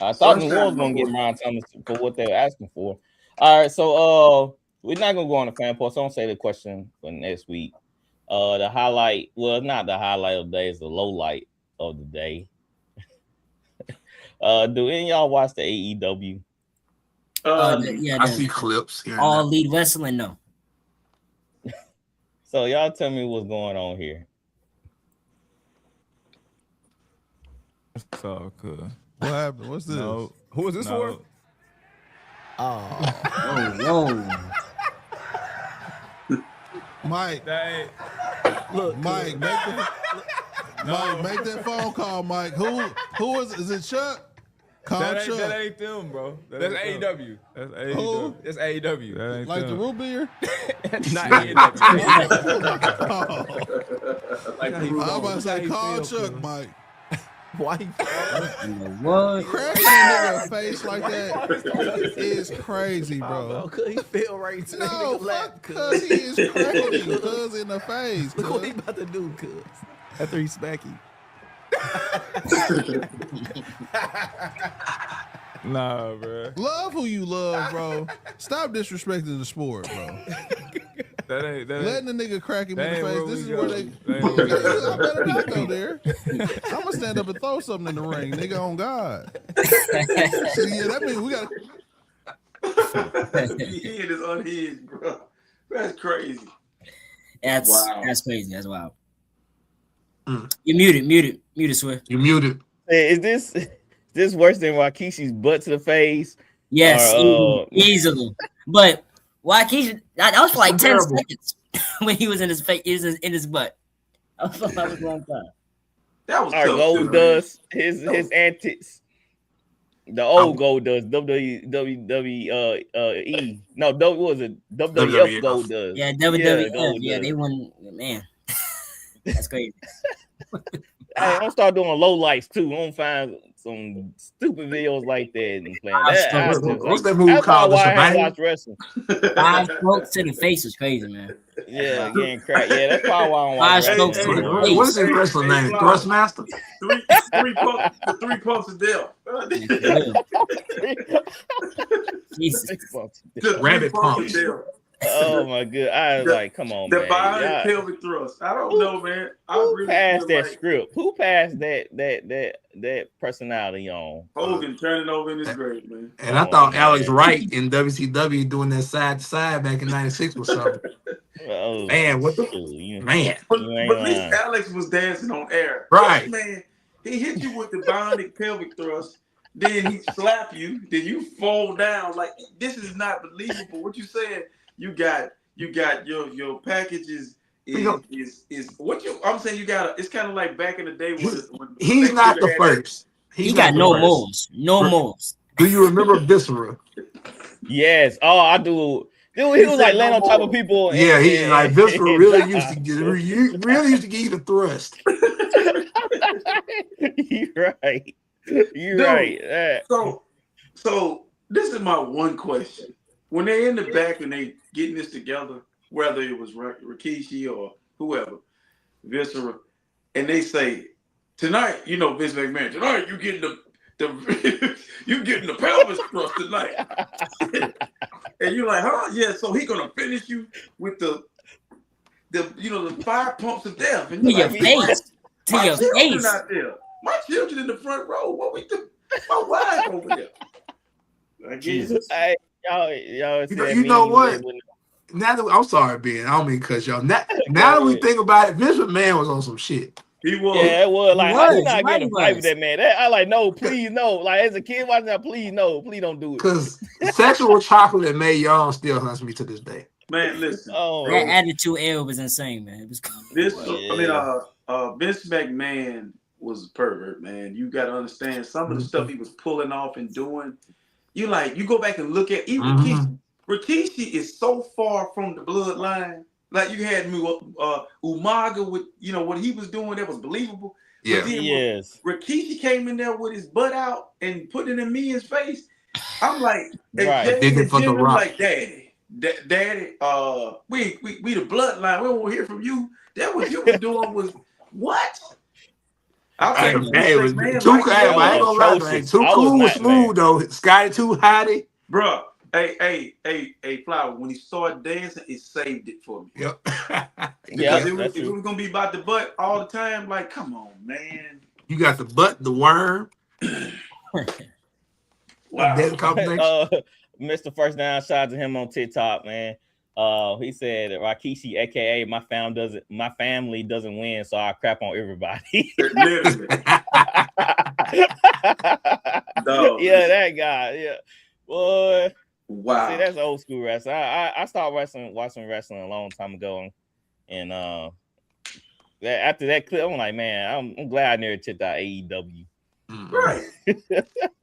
I thought the Wolves going to get Brian Thomas for what they were asking for. All right, so we're not going to go on the fan post. I don't say the question for next week. The highlight, well, not the highlight of the day, it's the low light of the day. Do any of y'all watch the AEW? I see clips here. All Elite Wrestling, no. So y'all tell me what's going on here. It's all good. What happened? What's this? No. Who is this for? Oh. Mike. Look, Mike, make that phone call, Mike. Who is it? Chuck? That ain't them, bro. That's AEW. That's AEW. Who? That's AEW. That ain't like them. the root beer? Not AEW. Like I'm about to say, call Chuck, Mike. Why? What? Cracking that nigga face like that is crazy, bro. Cause he fell right into that No, nigga lap. cuz he is cracking cuz in the face. Look what he about to do, cuz. After he smack you. Nah, bro. Love who you love, bro. Stop disrespecting the sport, bro. That Letting the nigga crack him in the face. This is where they. That I better not go there. I'm gonna stand up and throw something in the ring, nigga. On God. So yeah, that means we got. Your head is unhinged, bro. That's crazy. That's crazy. That's wild. You muted, Swift. You muted. Is this worse than Wakishi's butt to the face? Yes, easily. But Wakishi, that was for like 10 seconds when he was in his face, in his butt. That was a long time. That was our tough, Gold Dust, his antics. The old Gold Dust, WWE. No, what was it? WWF Gold Dust. Yeah, WWF. Yeah, they won. Man, that's crazy. Hey, I'm start doing low lights too. I'm gonna find some stupid videos like that and playing. What's that movie called? I watch wrestling. 5 strokes to the face is crazy, man. Yeah, getting cracked. Yeah, that's probably why I don't watch 5 strokes to the face. What is his wrestling name? Thrustmaster? Three pumps of death. Jesus. Rabbit pumps. Oh my god! I was like, come on, the man. Body pelvic thrust. I don't know, man. Who passed that script? Who passed that personality on? Hogan turning over in his grave, man. And I thought Alex Wright in WCW doing that side to side back in '96 or something. Man, what the man? But at least Alex was dancing on air. Right, man. He hit you with the bionic pelvic thrust. Then he slap you. Then you fall down. Like, this is not believable. What you saying? You got your packages is what you. I'm saying you got. It's kind of like back in the day when he's not the first. He got no moves. No moves. Do you remember Viscera? Yes. Oh, I do. Dude, he was like laying on top of people. Yeah, he like Viscera really used to give you the thrust. You're right. You're right. So this is my one question. When they're in the back and they getting this together, whether it was Rikishi or whoever, Viscera, and they say, tonight, Vince McMahon, tonight you getting the you getting the pelvis thrust tonight. And you're like, huh? Yeah, so he gonna finish you with the 5 pumps of death. And to your face. To your face. Out there. My children in the front row. What we do? My wife over there. I guess. Hey, y'all you know what? Now that I'm sorry, Ben. I don't mean to cut y'all. Now that we think about it, Vince McMahon was on some shit. He was. Yeah, it was. Like, I'm not getting a fight with that man. I like, no, please, no. Like, as a kid watching that, please, no. Please don't do it. Because sexual chocolate that made y'all still hunts me to this day. Man, listen. That Attitude Era was insane, man. It was Vince McMahon was a pervert, man. You got to understand some of the stuff he was pulling off and doing. You go back and look at even Rikishi is so far from the bloodline. Like, you had Umaga with what he was doing that was believable. Yeah. But then Rikishi came in there with his butt out and putting it in Mia's face. I'm like, like, Daddy, we the bloodline. We won't hear from you. That what you were doing was what? I ain't gonna lie, man. Too cool was smooth though. Scotty too hotty, bro. Hey, Flower. When he started dancing, it saved it for me. Yep. Because if it was gonna be about the butt all the time, like, come on, man. You got the butt, the worm. Wow. Mr. First Down, shout out to him on TikTok, man. He said Rikishi, aka my family doesn't win, so I crap on everybody. Yeah, that guy. Yeah, boy. Wow. See, that's old school wrestling. I started watching wrestling a long time ago, and after that clip, I'm like, man, I'm glad I never checked out AEW. Right.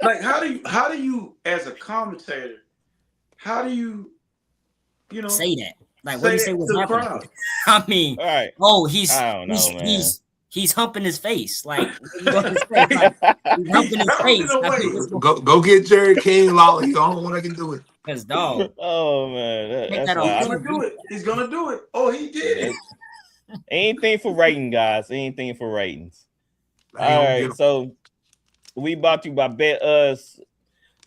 Like, how do you as a commentator, how do you say that? Like, what do you say was happening? I mean, right. He's humping his face. Like, he's humping his face. Go get Jerry King Lawler. He's the only one that can do it. Because dog. Oh man, he's gonna do it. He's gonna do it. Oh, he did it. Anything for ratings, guys. Anything for ratings. All right, so we brought you by Bet Us.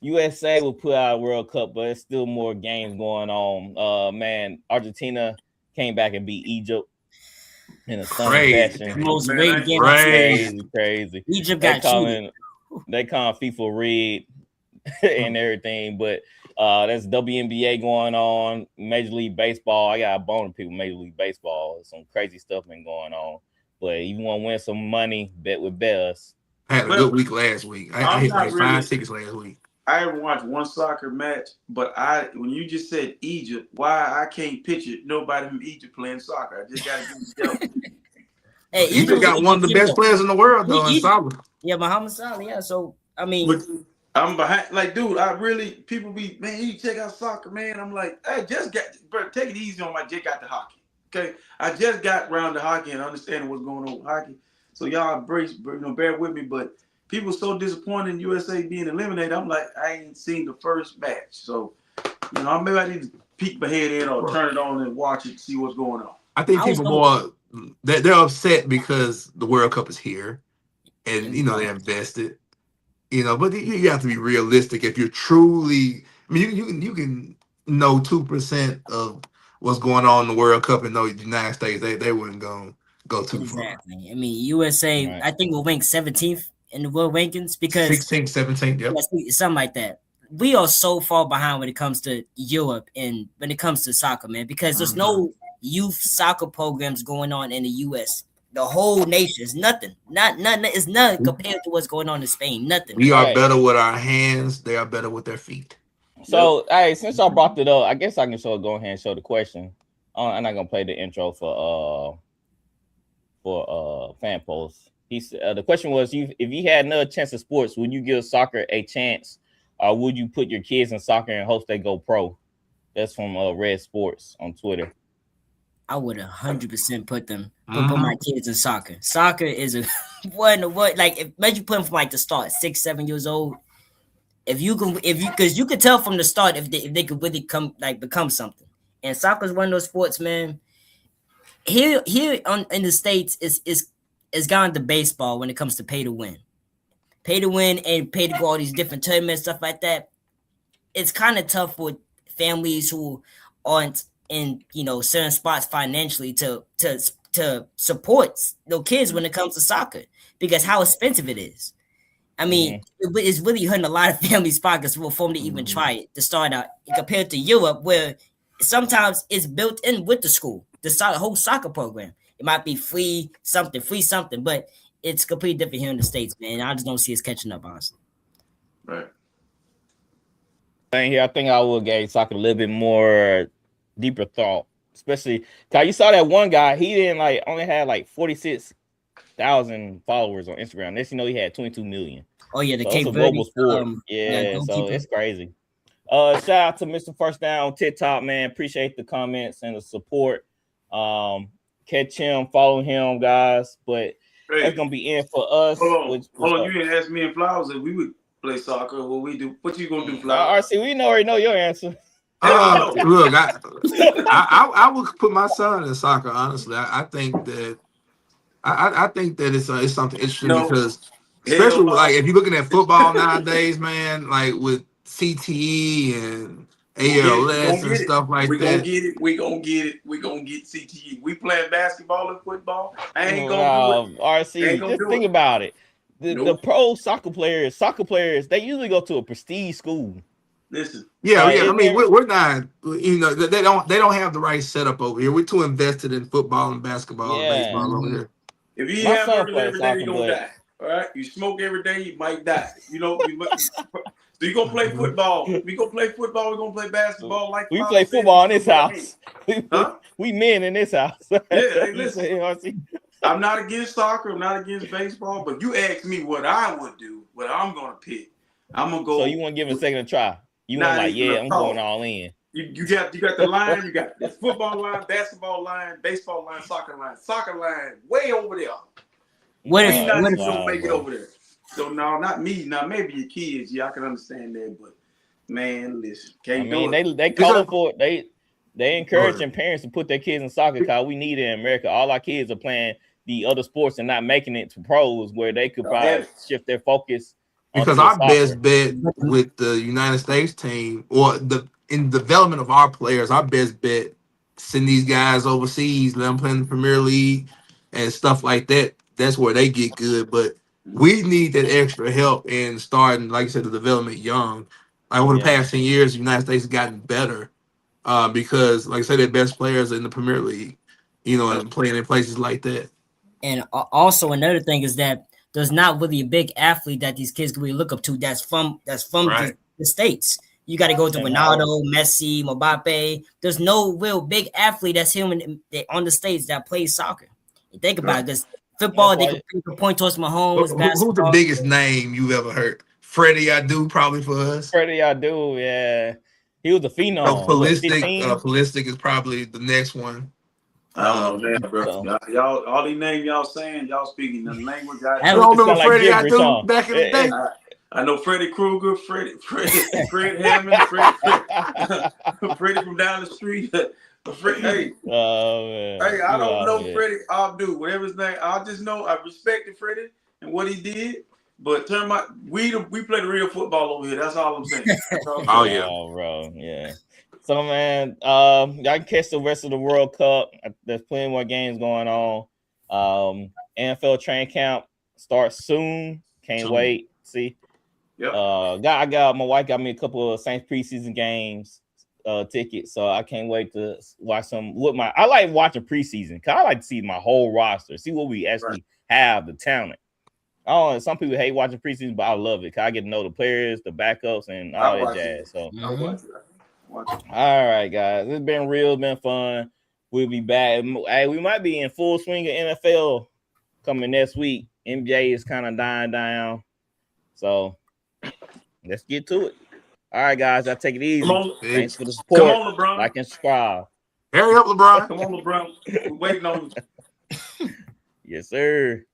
USA will put out a World Cup, but it's still more games going on. Man, Argentina came back and beat Egypt in a stunning Crazy. fashion. Most Man, rated I- game I've Crazy. seen. Crazy. Egypt They got call cheated. FIFA red and everything, but that's WNBA going on, Major League Baseball. I got a bone to people, Major League Baseball. Some crazy stuff been going on. But if you want to win some money, bet with Bells. I had a good week last week. I hit like 5 tickets last week. I haven't watched one soccer match, but when you just said Egypt, why I can't picture nobody from Egypt playing soccer. I just got to get it. Hey, Egypt got one of the best players in the world, though, in soccer. Yeah, Mohamed Salah. Yeah, so I mean, But I'm behind. Like, dude, people be, man, you check out soccer, man. I'm like, I just got, bro, take it easy on my just got the hockey. Okay, I just got around to hockey and understanding what's going on with hockey. So y'all bear with me, but people so disappointed in USA being eliminated. I'm like, I ain't seen the first match. So, maybe I need to peek my head in or turn it on and watch it, see what's going on. I think people they're upset because the World Cup is here and, they're invested, but you have to be realistic. If you're truly, I mean, you can know 2% of what's going on in the World Cup and know the United States, they wouldn't go too far. Exactly. I mean, USA, right. I think we'll rank 17th in the world rankings because 16th, 17th, yep. Something like that. We are so far behind when it comes to Europe and when it comes to soccer, man, because there's no youth soccer programs going on in the US. The whole nation is nothing. It's nothing compared to what's going on in Spain. Nothing. We are better with our hands. They are better with their feet. So, hey, since y'all brought it up, I guess I can go ahead and show the question. I'm not gonna play the intro for fan posts. The question was, if you had another chance at sports, would you give soccer a chance, or would you put your kids in soccer and hope they go pro? That's from Red Sports on Twitter. I would 100% put my kids in soccer. Soccer is a what like imagine putting from like the start, 6-7 years old. Because you could tell from the start if they could really become something. And soccer is one of those sports, man. Here in the States is gone to baseball when it comes to pay to win and pay to go all these different tournaments, stuff like that. It's kind of tough for families who aren't in certain spots financially to support their kids when it comes to soccer because how expensive it is. I mean, it's really hurting a lot of families' pockets for them to even try it to start out compared to Europe, where sometimes it's built in with the school, the whole soccer program. It might be free something, but it's completely different here in the States, man. I just don't see us catching up, honestly. Right. Here, I think I will give soccer a little bit more deeper thought, especially because you saw that one guy. He didn't only had 46,000 followers on Instagram. Next, he had 22 million. Oh yeah, the Cape Verde sport. So it's crazy. Shout out to Mr. First Down on TikTok, man. Appreciate the comments and the support. Catch him, follow him, guys. But that's gonna be in for us. Hold on, you didn't ask me and Flowers if we would play soccer. What we do? What you gonna do, Flowers? RC, we already know your answer. Look, I would put my son in soccer. Honestly, I think that it's something interesting because especially if you're looking at football nowadays, man, with CTE and ALS and stuff like that. We gonna get CTE. We playing basketball and football. I ain't gonna do it. RC, just think about it. The pro soccer players, they usually go to a prestige school. Listen. I mean, we're not. They don't have the right setup over here. We're too invested in football and basketball and baseball over here. If you have every day, you're gonna die. All right, you smoke every day, you might die. So you gonna play football. We gonna play football. We gonna play basketball. We play football in this house. We men in this house. Hey, listen. I'm not against soccer. I'm not against baseball. But you ask me what I would do, what I'm gonna pick. I'm gonna go. So you want to give it a second try? You want I'm going all in. You got the line. You got the football line, basketball line, baseball line, soccer line. Soccer line way over there. What if don't make it over there? So no, not me. Now maybe your kids. Yeah, I can understand that, but man, listen, they call for it. They encouraging parents to put their kids in soccer because we need it in America. All our kids are playing the other sports and not making it to pros where they could probably shift their focus Because onto our soccer. best bet with the United States team, or in development of our players, our best bet send these guys overseas, let them play in the Premier League and stuff like that. That's where they get good. But we need that extra help in starting, like you said, the development young. Like over the past 10 years, the United States has gotten better because, like I said, their best players are in the Premier League, and playing in places like that. And also another thing is that there's not really a big athlete that these kids can really look up to that's from Right. the States. You got to go to Ronaldo, Messi, Mbappe. There's no real big athlete that's on the States that plays soccer. You think about it, because football, they can point towards Mahomes, Who's the basketball. biggest name you've ever heard? Freddie Adu, probably for us. Freddie Adu, yeah. He was a phenom. So Pulisic, 15? Pulisic is probably the next one. I don't know that, bro. Y'all, all these names y'all saying, y'all speaking the language. I don't remember Freddie Adu back in the day. I know Freddy Krueger, Fred Hammond, Freddie from down the street. Hey, I don't know Freddie Abdul, whatever his name. I just know I respected Freddie and what he did. But we play the real football over here. That's all I'm saying. Oh yeah, bro, yeah. So man, y'all can catch the rest of the World Cup. There's plenty more games going on. NFL training camp starts soon. Can't wait. See. Yep. My wife got me a couple of Saints preseason games tickets, so I can't wait to watch some. I like watching preseason because I like to see my whole roster, see what we actually have, the talent. Oh, some people hate watching preseason, but I love it because I get to know the players, the backups, and all that jazz. So, all right, guys, it's been real, been fun. We'll be back. Hey, we might be in full swing of NFL coming next week. NBA is kind of dying down, so let's get to it. All right, guys, I'll take it easy. Thanks for the support. Come on, LeBron. Like and subscribe. Hurry up, LeBron. Come on, LeBron. We're waiting on you. Yes, sir.